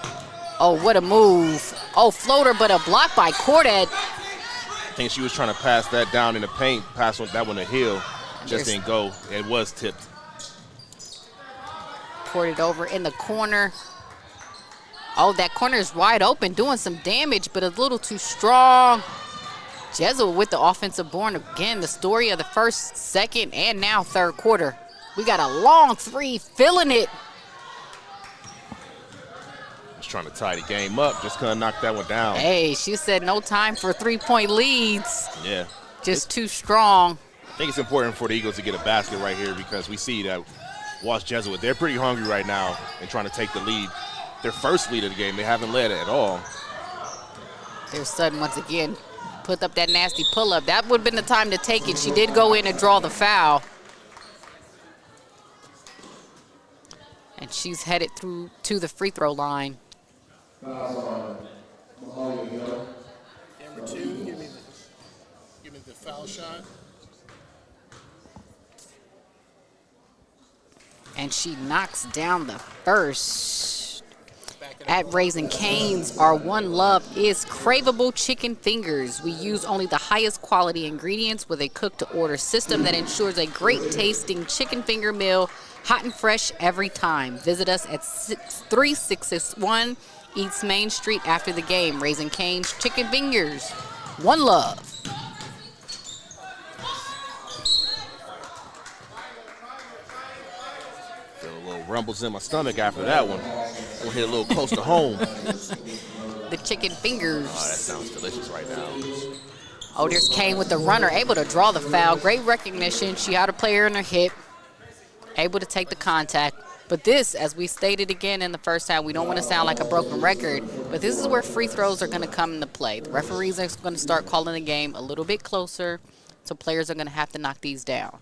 Oh, what a move. Oh, floater, but a block by Cortad. I think she was trying to pass that down in the paint, pass that one to Hill. Just didn't go. It was tipped. Poured it over in the corner. Oh, that corner is wide open, doing some damage, but a little too strong. Jesuit with the offensive board again. The story of the first, second, and now third quarter. We got a long three, filling it. Just trying to tie the game up, just couldn't knock that one down. Hey, she said no time for three-point leads. Yeah. Just too strong. I think it's important for the Eagles to get a basket right here, because we see that Walsh Jesuit, they're pretty hungry right now and trying to take the lead. Their first lead of the game. They haven't led it at all. There's Sutton once again. Put up that nasty pull-up. That would have been the time to take it. She did go in and draw the foul. And she's headed through to the free throw line. Number two, give me the foul shot. And she knocks down the first. At Raising Cane's, our one love is craveable chicken fingers. We use only the highest quality ingredients with a cook-to-order system that ensures a great-tasting chicken finger meal, hot and fresh every time. Visit us at 3661 East Main Street after the game. Raising Cane's Chicken Fingers. One love. Feel a little rumbles in my stomach after that one. We'll hit a little close to home. The chicken fingers. Oh, that sounds delicious right now. Oh, there's Kane with the runner, able to draw the foul. Great recognition. She had a player in her hip, able to take the contact. But this, as we stated again in the first half, we don't want to sound like a broken record, but this is where free throws are going to come into play. The referees are going to start calling the game a little bit closer, so players are going to have to knock these down.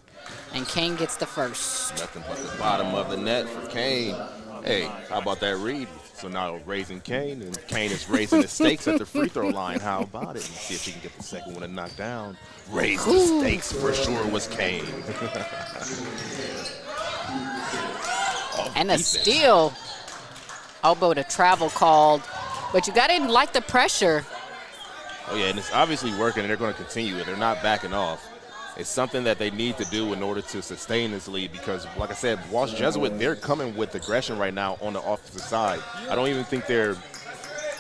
And Kane gets the first. Nothing but the bottom of the net for Kane. Hey, how about that read? So now raising Kane, and Kane is raising the stakes at the free throw line. How about it? Let's see if she can get the second one and knock down. Raise the stakes for sure was Kane. And a steal. Elbow to travel called, but you didn't like the pressure. Oh yeah, and it's obviously working, and they're going to continue it. They're not backing off. It's something that they need to do in order to sustain this lead because, like I said, Walsh Jesuit, they're coming with aggression right now on the offensive side. I don't even think they're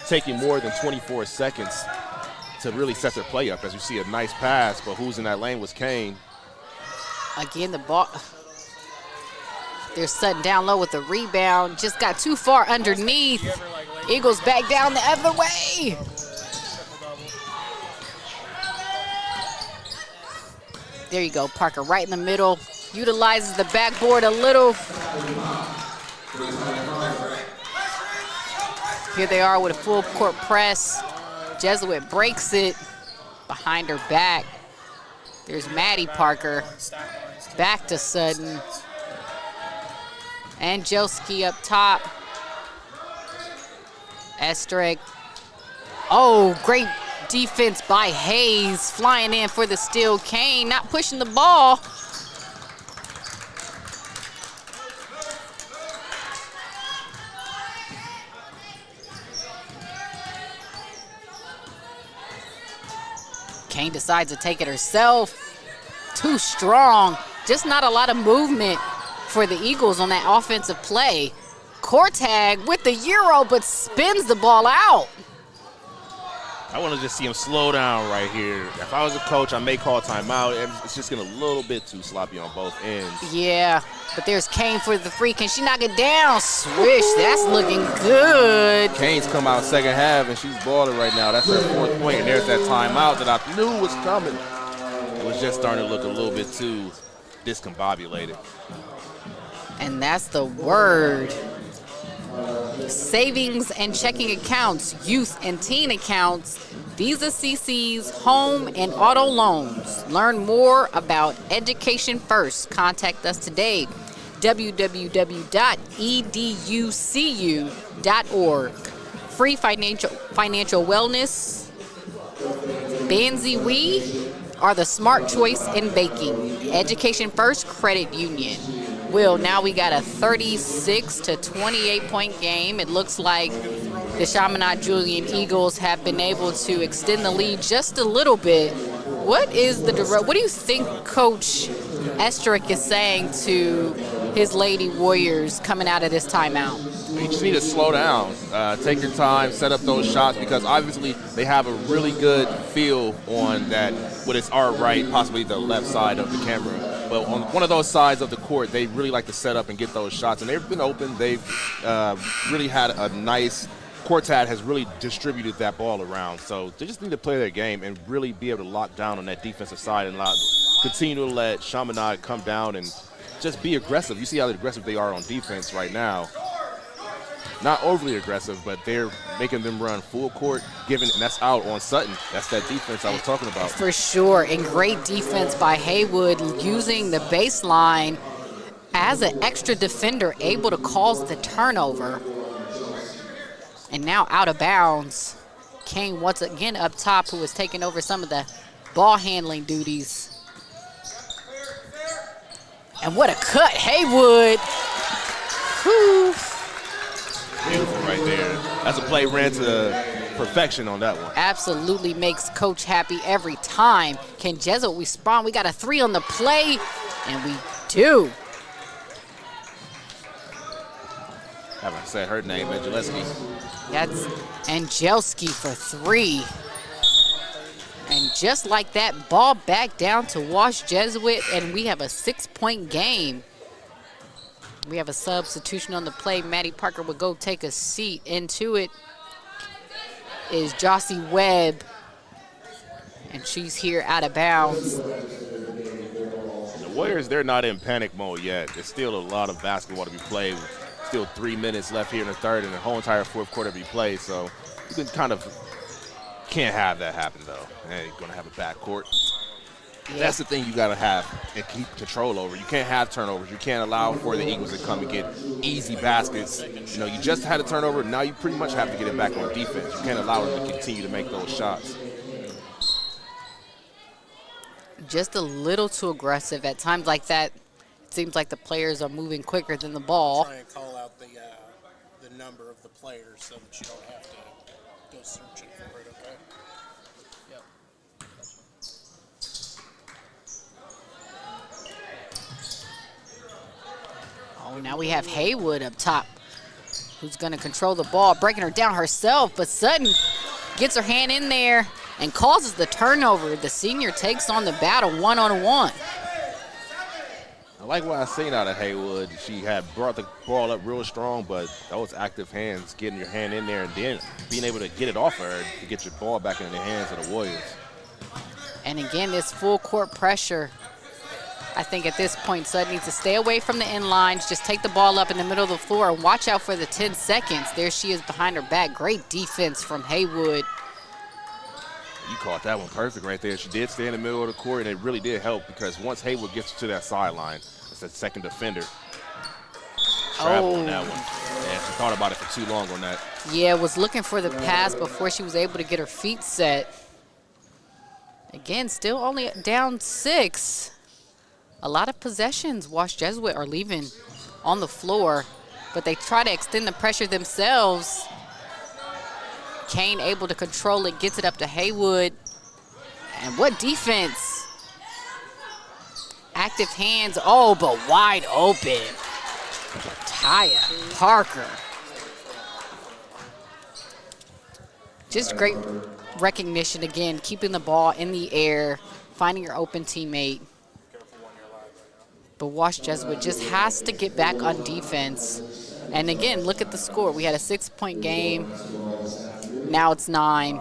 taking more than 24 seconds to really set their play up. As you see, a nice pass, but who's in that lane was Kane. Again, the ball. They're Sutton down low with the rebound. Just got too far underneath. Eagles back down the other way. There you go, Parker right in the middle. Utilizes the backboard a little. Here they are with a full court press. Jesuit breaks it behind her back. There's Maddie Parker. Back to Sutton. And Jelski up top. Estrick. Oh, great defense by Hayes. Flying in for the steal. Kane not pushing the ball. Kane decides to take it herself. Too strong. Just not a lot of movement for the Eagles on that offensive play. Kortag with the Euro, but spins the ball out. I want to just see him slow down right here. If I was a coach, I may call timeout. It's just getting a little bit too sloppy on both ends. Yeah, but there's Kane for the three. Can she knock it down? Swish, that's looking good. Kane's come out second half, and she's balling right now. That's her fourth point, and there's that timeout that I knew was coming. It was just starting to look a little bit too discombobulated. And that's the word. Savings and checking accounts, youth and teen accounts, Visa CCs, home and auto loans. Learn more about Education First. Contact us today. www.educu.org. Free financial wellness. Banzi We are the smart choice in baking. Education First Credit Union. Will, now we got a 36 to 28 point game. It looks like the Chaminade Julienne Eagles have been able to extend the lead just a little bit. What do you think Coach Estrick is saying to his Lady Warriors coming out of this timeout? You just need to slow down, take your time, set up those shots, because obviously they have a really good feel on that, what is our right, possibly the left side of the camera. But on one of those sides of the court, they really like to set up and get those shots. And they've been open. They've really had a nice – Kortad has really distributed that ball around. So they just need to play their game and really be able to lock down on that defensive side and continue to let Chaminade come down and just be aggressive. You see how aggressive they are on defense right now. Not overly aggressive, but they're making them run full court, and that's out on Sutton. That's that defense I was talking about. For sure, and great defense by Haywood, using the baseline as an extra defender, able to cause the turnover. And now out of bounds. Kane once again up top, who is taking over some of the ball handling duties. And what a cut, Haywood. Whew. Beautiful right there. That's a play ran to perfection on that one. Absolutely makes Coach happy every time. Can Jesuit respond? We got a three on the play, and we do. Haven't said her name, Angelesky. That's Angelski for three. And just like that, ball back down to Walsh Jesuit, and we have a 6-point game. We have a substitution on the play. Maddie Parker will go take a seat. Into it is Jossie Webb, and she's here out of bounds. The Warriors, they're not in panic mode yet. There's still a lot of basketball to be played. Still 3 minutes left here in the third and the whole entire fourth quarter to be played. So you can can't have that happen, though. And you're going to have a backcourt. Yeah. That's the thing you got to have and keep control over. You can't have turnovers. You can't allow for the Eagles to come and get easy baskets. You know, you just had a turnover. Now you pretty much have to get it back on defense. You can't allow them to continue to make those shots. Just a little too aggressive at times like that. It seems like the players are moving quicker than the ball. Try and call out the number of the players so that you don't have to go searching for it, okay? Yep. Oh, now we have Haywood up top, who's going to control the ball, breaking her down herself, but Sutton gets her hand in there and causes the turnover. The senior takes on the battle one-on-one. I like what I seen out of Haywood. She had brought the ball up real strong, but those active hands, getting your hand in there and then being able to get it off her to get your ball back into the hands of the Warriors. And again, this full court pressure. I think at this point, Sutton needs to stay away from the end lines, just take the ball up in the middle of the floor and watch out for the 10 seconds. There she is behind her back. Great defense from Haywood. You caught that one perfect right there. She did stay in the middle of the court, and it really did help because once Haywood gets to that sideline, it's that second defender. Traveled on that one. And she thought about it for too long on that. Yeah, was looking for the pass before she was able to get her feet set. Again, still only down 6. A lot of possessions Walsh Jesuit are leaving on the floor, but they try to extend the pressure themselves. Kane able to control it, gets it up to Haywood. And what defense. Active hands, oh, but wide open. Taya Parker. Just great recognition again, keeping the ball in the air, finding your open teammate. But Walsh Jesuit just has to get back on defense. And again, look at the score. We had a 6-point game. Now it's 9.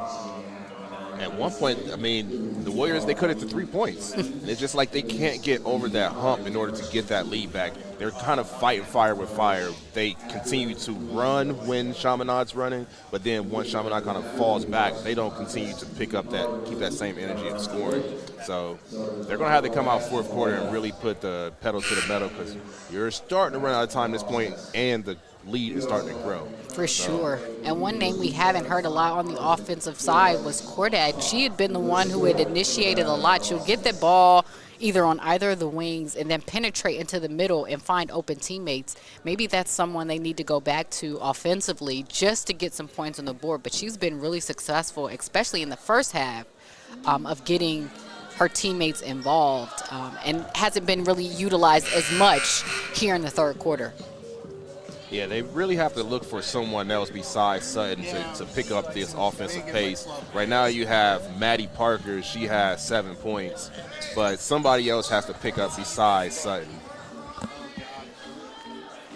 At one point, I mean, the Warriors, they cut it to 3 points. And it's just like they can't get over that hump in order to get that lead back. They're kind of fighting fire with fire. They continue to run when Chaminade's running, but then once Chaminade kind of falls back, they don't continue to pick up that, keep that same energy in scoring. So they're going to have to come out fourth quarter and really put the pedal to the metal because you're starting to run out of time at this point, and the lead is starting to grow. For sure. And one name we haven't heard a lot on the offensive side was Cordad. She had been the one who had initiated a lot. She'll get the ball either on either of the wings and then penetrate into the middle and find open teammates. Maybe that's someone they need to go back to offensively just to get some points on the board. But she's been really successful, especially in the first half, of getting her teammates involved and hasn't been really utilized as much here in the third quarter. Yeah, they really have to look for someone else besides Sutton to pick up this offensive pace. Right now you have Maddie Parker. She has 7 points. But somebody else has to pick up besides Sutton.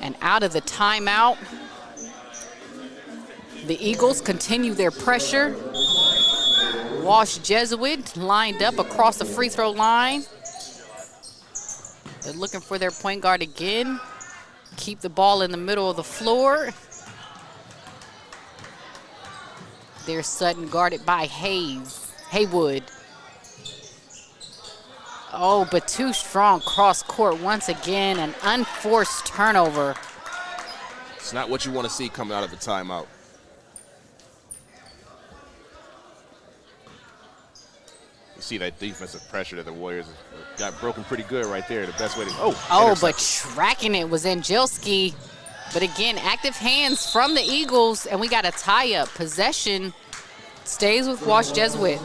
And out of the timeout, the Eagles continue their pressure. Walsh Jesuit lined up across the free throw line. They're looking for their point guard again. Keep the ball in the middle of the floor. There's Sutton guarded by Haywood. Oh, but too strong cross court once again. An unforced turnover. It's not what you want to see coming out of the timeout. You see that defensive pressure that the Warriors got broken pretty good right there. The best way to but tracking it was Angelski. But again, active hands from the Eagles, and we got a tie-up. Possession stays with Walsh Jesuit.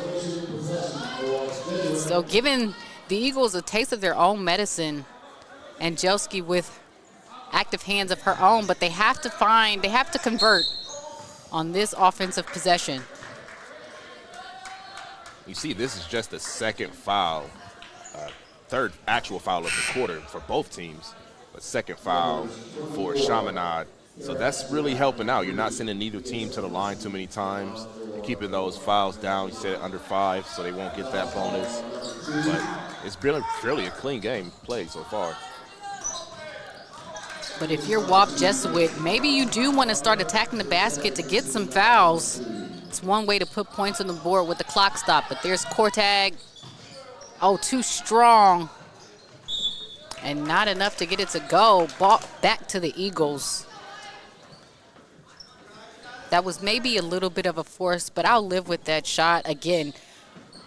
So giving the Eagles a taste of their own medicine, Angelski with active hands of her own, but they have to convert on this offensive possession. You see, this is just the second foul, third actual foul of the quarter for both teams, but second foul for Chaminade. So that's really helping out. You're not sending neither team to the line too many times. You're keeping those fouls down. You said under 5, so they won't get that bonus. But it's been fairly a clean game played so far. But if you're Walsh Jesuit, maybe you do want to start attacking the basket to get some fouls. It's one way to put points on the board with the clock stop, but there's Cortag. Oh, too strong. And not enough to get it to go. Ball back to the Eagles. That was maybe a little bit of a force, but I'll live with that shot. Again,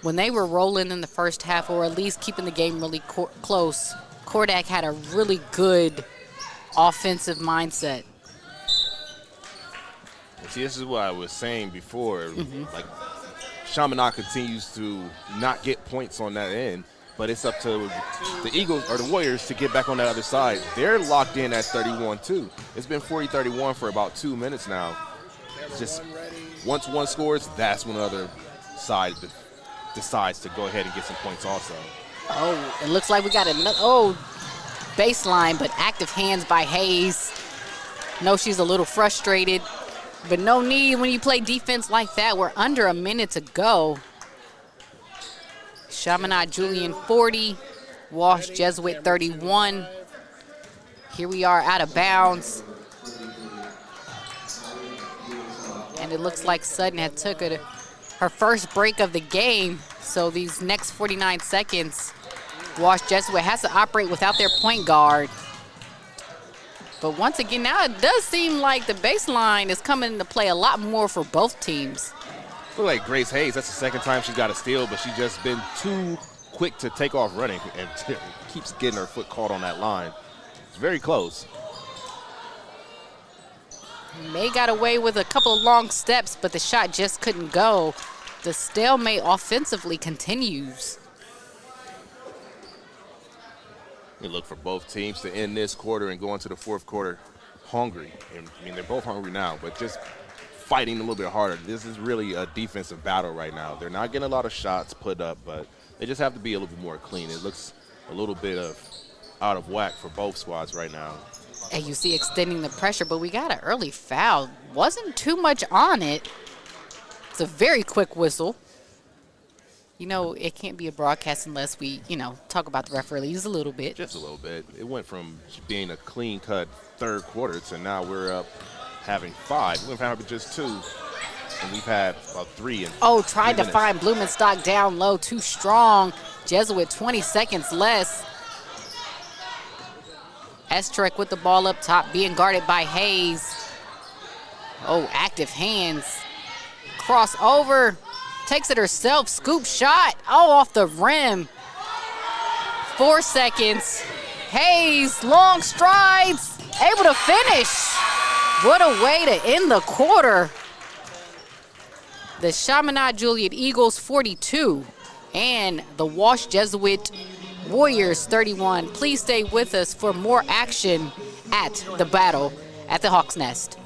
when they were rolling in the first half, or at least keeping the game really close, Kordak had a really good offensive mindset. See, this is what I was saying before. Like, Chaminade continues to not get points on that end, but it's up to the Eagles or the Warriors to get back on that other side. They're locked in at 31-2. It's been 40-31 for about 2 minutes now. It's just once one scores, that's when the other side decides to go ahead and get some points also. Oh, it looks like we got another, baseline, but active hands by Hayes. No, she's a little frustrated, but no need when you play defense like that. We're under a minute to go. Chaminade Julienne 40, Walsh Jesuit 31. Here we are out of bounds. And it looks like Sutton had took her first break of the game. So these next 49 seconds, Walsh Jesuit has to operate without their point guard. But once again, now it does seem like the baseline is coming into play a lot more for both teams. Look like Grace Hayes, that's the second time she's got a steal, but she's just been too quick to take off running and keeps getting her foot caught on that line. It's very close. May got away with a couple of long steps, but the shot just couldn't go. The stalemate offensively continues. You look for both teams to end this quarter and go into the fourth quarter hungry. And, I mean, they're both hungry now, but just fighting a little bit harder. This is really a defensive battle right now. They're not getting a lot of shots put up, but they just have to be a little bit more clean. It looks a little bit out of whack for both squads right now. And you see extending the pressure, but we got an early foul. Wasn't too much on it. It's a very quick whistle. You know, it can't be a broadcast unless we, talk about the referees a little bit. Just a little bit. It went from being a clean-cut third quarter to now we're up having 5. We went from having just 2, and we've had about 3 in tried to find Blumenstock down low, too strong. Jesuit 20 seconds less. Estrek with the ball up top, being guarded by Hayes. Active hands. Crossover. Takes it herself. Scoop shot. Off the rim. 4 seconds. Hayes, long strides. Able to finish. What a way to end the quarter. The Chaminade Julienne Eagles 42 and the Walsh Jesuit Warriors 31. Please stay with us for more action at the battle at the Hawk's Nest.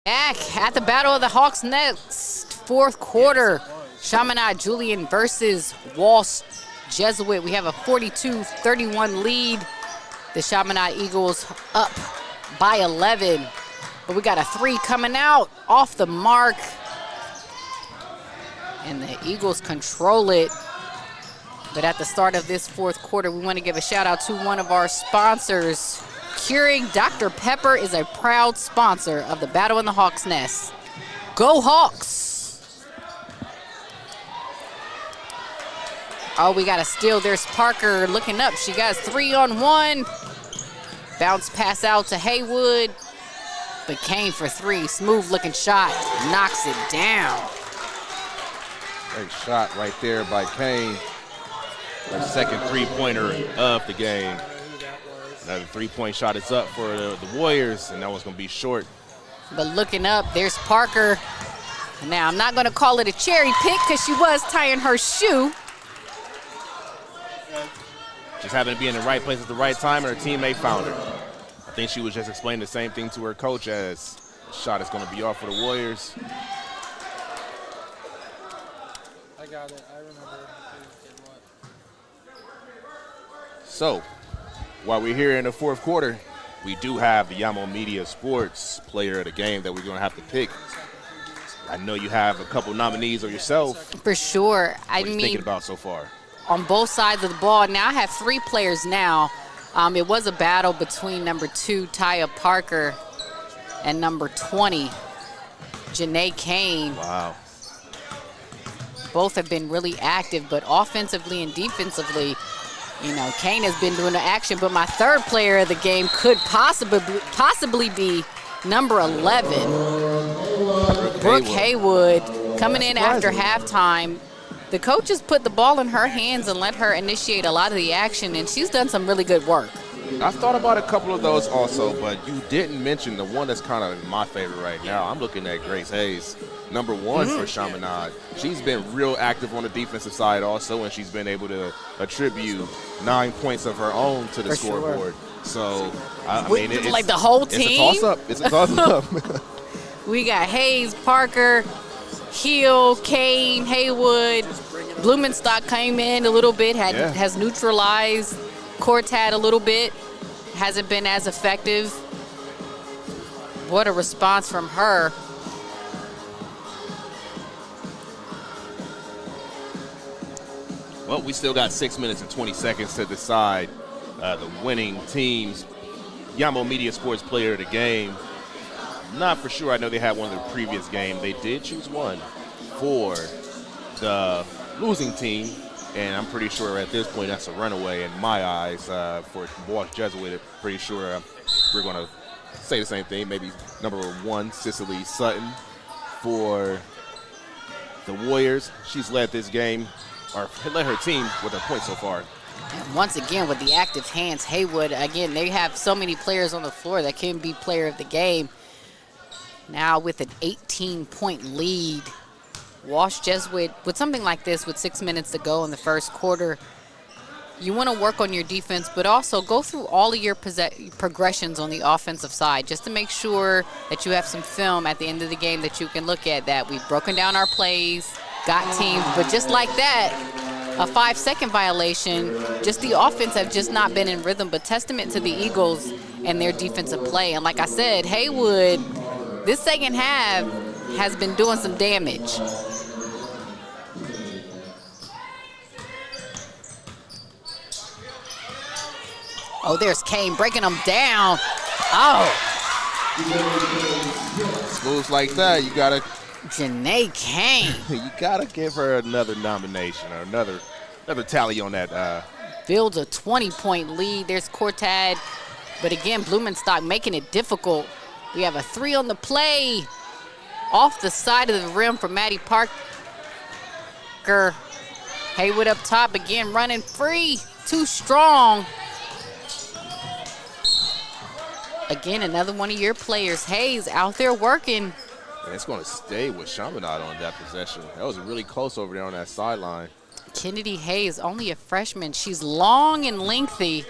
Back at the Battle of the Hawks Nest, fourth quarter. Chaminade Julienne versus Walsh Jesuit. We have a 42-31 lead. The Chaminade Eagles up by 11. But we got a 3 coming out off the mark. And the Eagles control it. But at the start of this fourth quarter, we want to give a shout out to one of our sponsors. Keurig Dr. Pepper is a proud sponsor of the Battle in the Hawks Nest. Go Hawks! Oh, we got a steal. There's Parker looking up. She got 3-on-1. Bounce pass out to Haywood. But Kane for three. Smooth looking shot. Knocks it down. Great shot right there by Kane. Her second three-pointer of the game. Another three-point shot is up for the Warriors, and that one's going to be short. But looking up, there's Parker. Now, I'm not going to call it a cherry pick because she was tying her shoe. Just happened to be in the right place at the right time, and her teammate found her. I think she was just explaining the same thing to her coach as the shot is going to be off for the Warriors. I got it. I remember who did what. So, while we're here in the fourth quarter, we do have the Yamo Media Sports player of the game that we're going to have to pick. I know you have a couple nominees of yourself. For sure. What are you thinking about so far? On both sides of the ball. Now I have three players now. It was a battle between number 2, Taya Parker, and number 20, Janae Kane. Wow. Both have been really active, but offensively and defensively, you know, Kane has been doing the action. But my third player of the game could possibly be number 11, Brooke Haywood, coming in after halftime. The coaches put the ball in her hands and let her initiate a lot of the action, and she's done some really good work. I've thought about a couple of those also, but you didn't mention the one that's kind of my favorite right now. I'm looking at Grace Hayes, number 1 for Chaminade. She's been real active on the defensive side also, and she's been able to attribute 9 points of her own to the scoreboard. Sure. So, I mean, it's like the whole team. It's a toss-up. It's a toss-up. We got Hayes, Parker, Hill, Kane, Haywood. Blumenstock came in a little bit, has neutralized Cortad a little bit, hasn't been as effective. What a response from her. Well, we still got 6 minutes and 20 seconds to decide the winning team's Yamo Media Sports player of the game. Not for sure. I know they had one of the previous game. They did choose one for the losing team, and I'm pretty sure at this point that's a runaway in my eyes for Walsh Jesuit. I'm pretty sure we're going to say the same thing. Maybe number 1, Cicely Sutton for the Warriors. She's led this game, or led her team with a point so far. And once again, with the active hands, Haywood, again, they have so many players on the floor that can be player of the game. Now with an 18-point lead, Walsh Jesuit, with something like this, with 6 minutes to go in the first quarter, you want to work on your defense, but also go through all of your progressions on the offensive side just to make sure that you have some film at the end of the game that you can look at, that we've broken down our plays, got teams, but just like that, a 5-second violation, just the offense have just not been in rhythm, but testament to the Eagles and their defensive play. And like I said, Haywood, this second half has been doing some damage. Oh, there's Kane breaking them down. Oh. Moves like that, you gotta. Janae Kane. You gotta give her another nomination or another tally on that. Builds a 20-point lead. There's Cortad, but again, Blumenstock making it difficult. We have a 3 on the play, off the side of the rim for Maddie Parker. Haywood up top again, running free, too strong. Again, another one of your players, Hayes, out there working. And it's going to stay with Chaminade on that possession. That was really close over there on that sideline. Kennedy Hayes, only a freshman. She's long and lengthy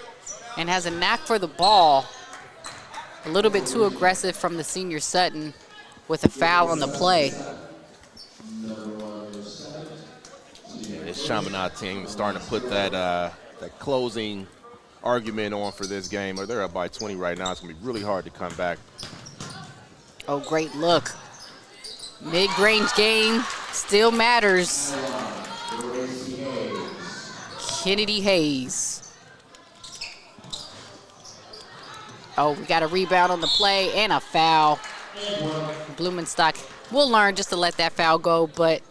and has a knack for the ball. A little bit too aggressive from the senior Sutton with a foul on the play. Yeah, this Chaminade team is starting to put that closing argument on for this game. Or they're up by 20 right now. It's going to be really hard to come back. Oh, great look. Mid-range game still matters. Kennedy Hayes. Oh, we got a rebound on the play and a foul. Blumenstock will learn just to let that foul go, but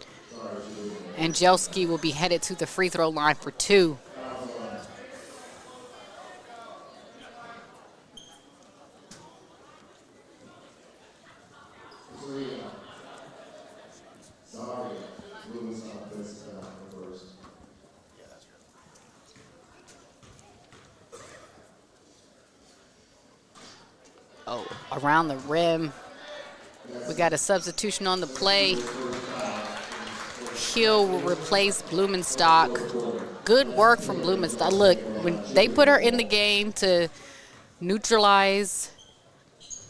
Angelski will be headed to the free throw line for 2. Oh, around the rim. We got a substitution on the play. Hill will replace Blumenstock. Good work from Blumenstock. Look, when they put her in the game to neutralize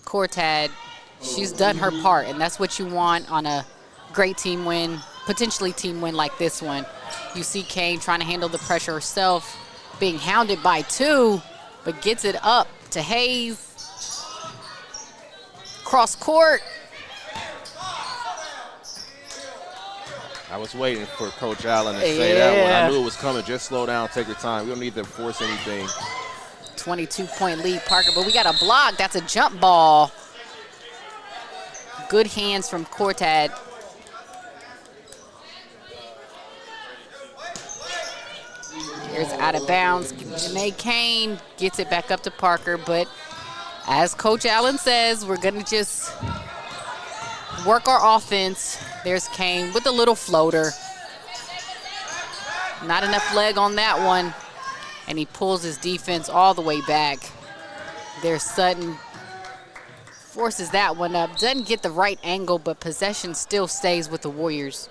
Cortad, she's done her part, and that's what you want on a great team win, potentially team win like this one. You see Kane trying to handle the pressure herself, being hounded by 2, but gets it up to Hayes. Cross court. I was waiting for Coach Allen to say that one. I knew it was coming. Just slow down, take your time. We don't need to force anything. 22-point lead, Parker, but we got a block. That's a jump ball. Good hands from Cortad. Here's out of bounds. Janae Kane gets it back up to Parker, but as Coach Allen says, we're going to just work our offense. There's Kane with a little floater. Not enough leg on that one. And he pulls his defense all the way back. There's Sutton. Forces that one up. Doesn't get the right angle, but possession still stays with the Warriors.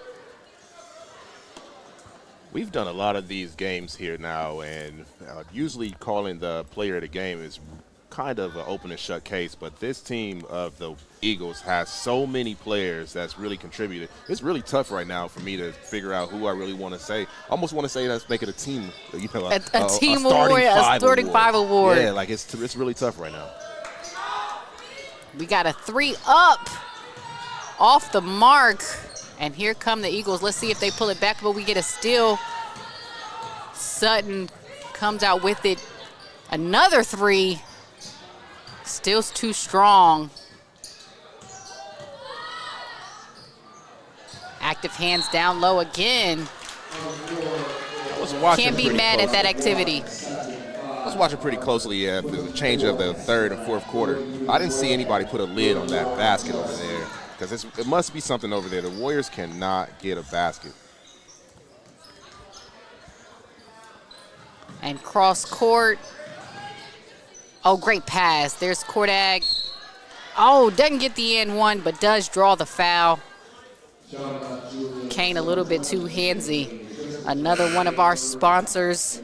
We've done a lot of these games here now, and usually calling the player of the game is kind of an open and shut case, but this team of the Eagles has so many players that's really contributed. It's really tough right now for me to figure out who I really want to say. I almost want to say let's make it a team, a team award, a starting five award. Yeah, like it's really tough right now. We got a 3 up off the mark, and here come the Eagles. Let's see if they pull it back, but we get a steal. Sutton comes out with it. Another 3. Still's too strong. Active hands down low again. Can't be mad at that activity. I was watching pretty closely at the change of the third and fourth quarter. I didn't see anybody put a lid on that basket over there because it must be something over there. The Warriors cannot get a basket. And cross court. Oh, great pass. There's Cordag. Oh, doesn't get the end one, but does draw the foul. Kane a little bit too handsy. Another one of our sponsors.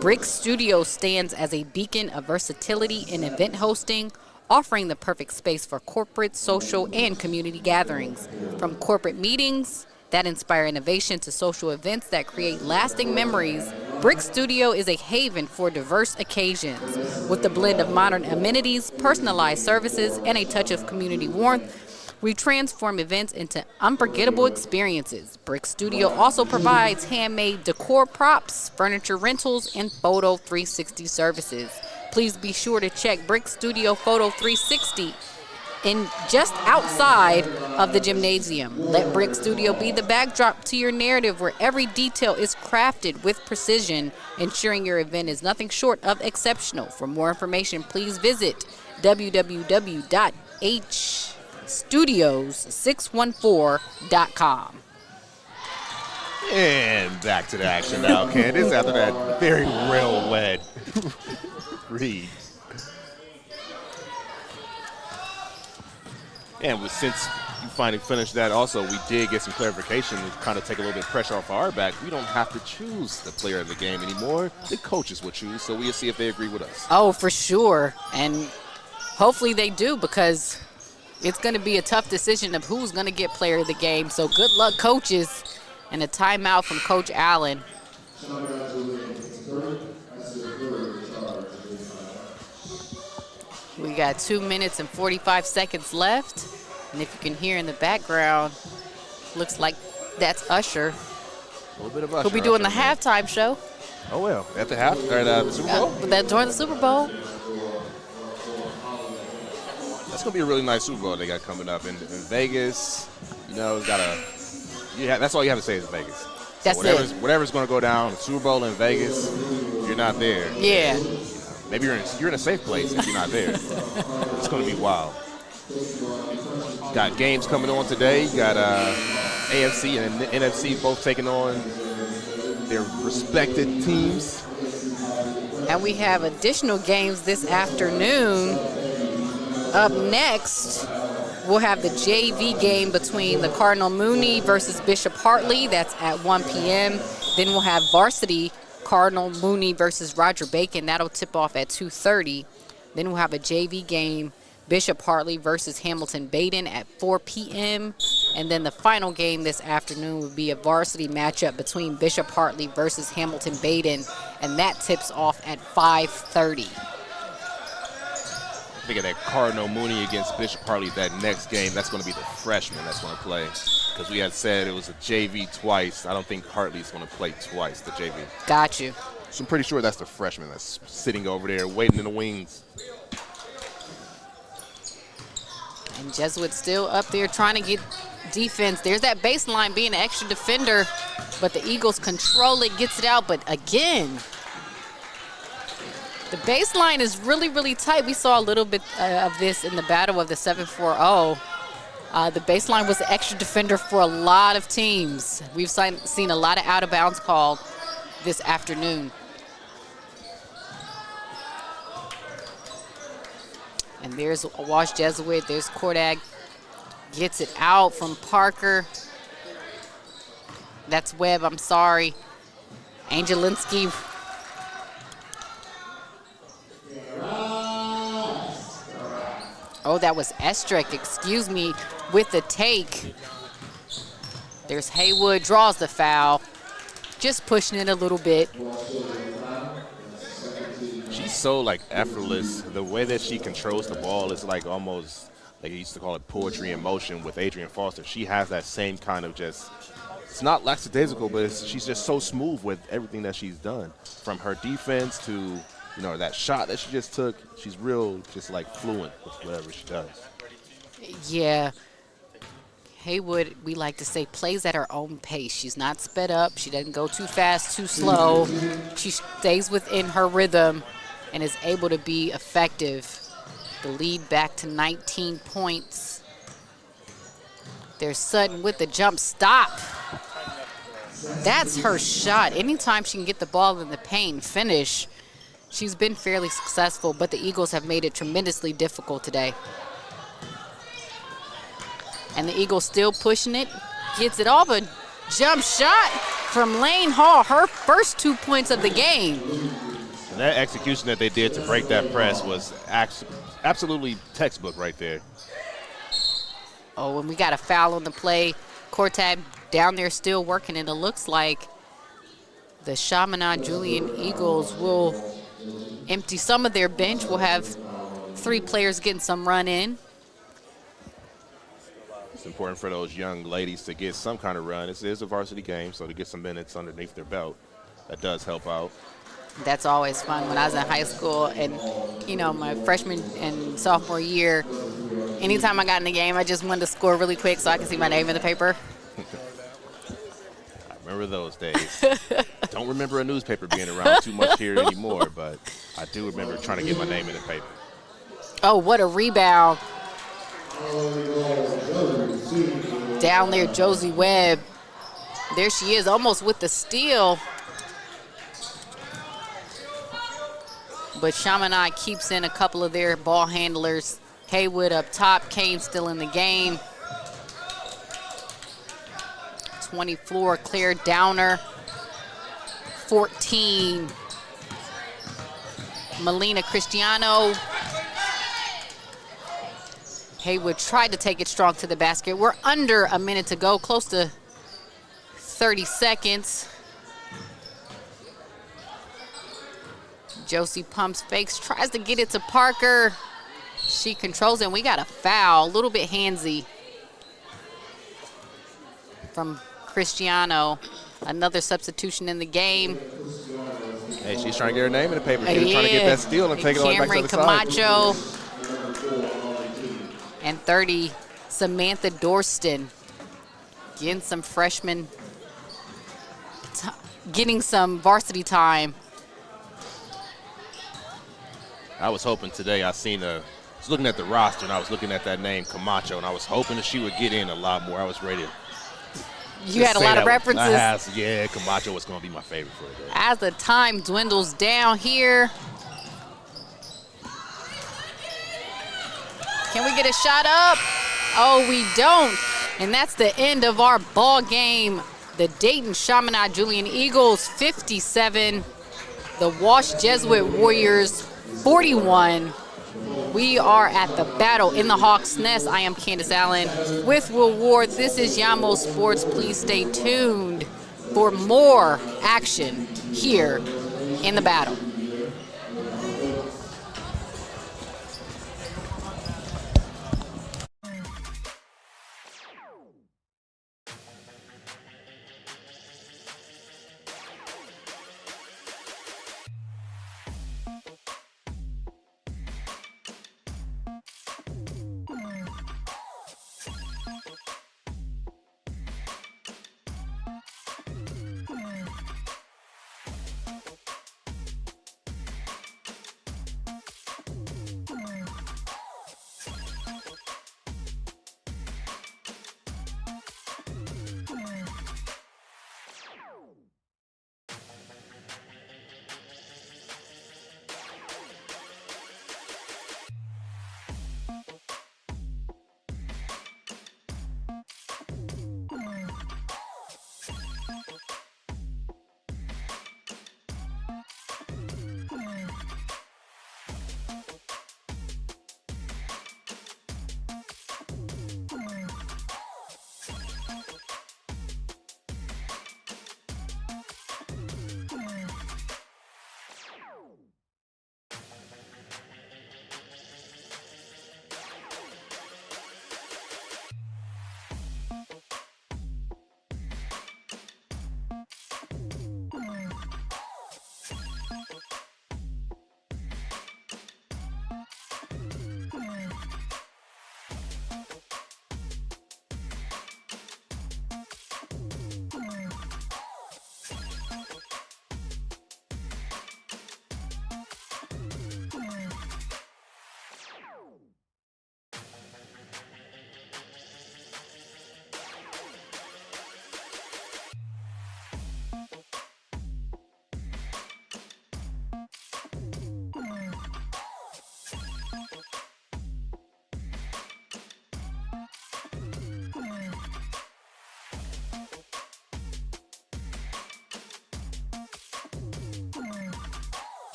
Brick Studio stands as a beacon of versatility in event hosting, offering the perfect space for corporate, social, and community gatherings. From corporate meetings that inspire innovation to social events that create lasting memories, Brick Studio is a haven for diverse occasions. With a blend of modern amenities, personalized services, and a touch of community warmth, we transform events into unforgettable experiences. Brick Studio also provides handmade decor props, furniture rentals, and Photo 360 services. Please be sure to check Brick Studio Photo 360 in just outside of the gymnasium. Let Brick Studio be the backdrop to your narrative where every detail is crafted with precision, ensuring your event is nothing short of exceptional. For more information, please visit www.hstudios614.com. And back to the action now, Candace, after that very well-led read. And since you finally finished that also, we did get some clarification to kind of take a little bit of pressure off our back. We don't have to choose the player of the game anymore. The coaches will choose, so we'll see if they agree with us. Oh, for sure. And hopefully they do, because it's going to be a tough decision of who's going to get player of the game. So good luck, coaches. And a timeout from Coach Allen. We got 2 minutes and 45 seconds left. And if you can hear in the background, looks like that's Usher. A little bit of Usher. Who'll be doing the halftime show. Oh, well, at the half, or the Super Bowl? That during the Super Bowl. That's going to be a really nice Super Bowl they got coming up in Vegas. You know, that's all you have to say is Vegas. That's it. Whatever's going to go down, the Super Bowl in Vegas, if you're not there. Yeah. Maybe you're in a safe place if you're not there. It's going to be wild. Got games coming on today. You got AFC and NFC both taking on their respected teams. And we have additional games this afternoon. Up next, we'll have the JV game between the Cardinal Mooney versus Bishop Hartley. That's at 1 p.m. Then we'll have varsity Cardinal Mooney versus Roger Bacon. That'll tip off at 2:30. Then we'll have a JV game, Bishop Hartley versus Hamilton Baden at 4 p.m. And then the final game this afternoon would be a varsity matchup between Bishop Hartley versus Hamilton Baden, and that tips off at 5:30. I think of that Cardinal Mooney against Bishop Hartley, that next game, that's going to be the freshman that's going to play. Because we had said it was a JV twice. I don't think Hartley's going to play twice, the JV. Got you. So I'm pretty sure that's the freshman that's sitting over there waiting in the wings. And Jesuit still up there trying to get defense. There's that baseline being an extra defender, but the Eagles control it, gets it out. But again, the baseline is really, really tight. We saw a little bit of this in the battle of the 7-4-0. The baseline was the extra defender for a lot of teams. We've seen a lot of out-of-bounds called this afternoon. And there's a Walsh Jesuit. There's Cordag. Gets it out from Parker. That's Webb, I'm sorry. Angelinsky. Oh, that was Estrick, excuse me, with the take. There's Haywood, draws the foul. Just pushing it a little bit. She's so, effortless. The way that she controls the ball is, almost, they used to call it poetry in motion with Adrian Foster. She has that same kind of just, it's not lackadaisical, but she's just so smooth with everything that she's done. From her defense to, that shot that she just took, she's real just, fluent with whatever she does. Yeah. Haywood, we like to say, plays at her own pace. She's not sped up. She doesn't go too fast, too slow. She stays within her rhythm and is able to be effective. The lead back to 19 points. There's Sutton with the jump stop. That's her shot. Anytime she can get the ball in the paint, finish, she's been fairly successful, but the Eagles have made it tremendously difficult today. And the Eagles still pushing it. Gets it off, a jump shot from Lane Hall, her first 2 points of the game. And that execution that they did to break that press was absolutely textbook right there. Oh, and we got a foul on the play. Cortad down there still working, and it looks like the Chaminade Julienne Eagles will empty some of their bench. We'll have 3 players getting some run in. It's important for those young ladies to get some kind of run. It is a varsity game, so to get some minutes underneath their belt, that does help out. That's always fun. When I was in high school and, my freshman and sophomore year, anytime I got in the game, I just wanted to score really quick so I could see my name in the paper. I remember those days. Don't remember a newspaper being around too much here anymore, but I do remember trying to get my name in the paper. Oh, what a rebound. Down there, Josie Webb. There she is, almost with the steal. But Chaminade keeps in a couple of their ball handlers. Haywood up top, Kane still in the game. 20 floor, Claire Downer. 14, Melina Cristiano. Haywood tried to take it strong to the basket. We're under a minute to go, close to 30 seconds. Josie pumps, fakes, tries to get it to Parker. She controls it, and we got a foul, a little bit handsy from Cristiano. Another substitution in the game. Hey, she's trying to get her name in the paper. She's trying to get that steal and take it all back to the side. Camacho and 30, Samantha Dorston. Getting some freshman, getting some varsity time. I was hoping today, I was looking at the roster and I was looking at that name Camacho, and I was hoping that she would get in a lot more. I was ready to. You had a lot of references. Yeah, Camacho was going to be my favorite for today. As the time dwindles down here. Can we get a shot up? Oh, we don't. And that's the end of our ball game. The Dayton Chaminade Julienne Eagles 57. The Walsh Jesuit Warriors 41. We are at the battle in the Hawk's Nest. I am Candace Allen with Will Ward. This is Yamo Sports. Please stay tuned for more action here in the battle.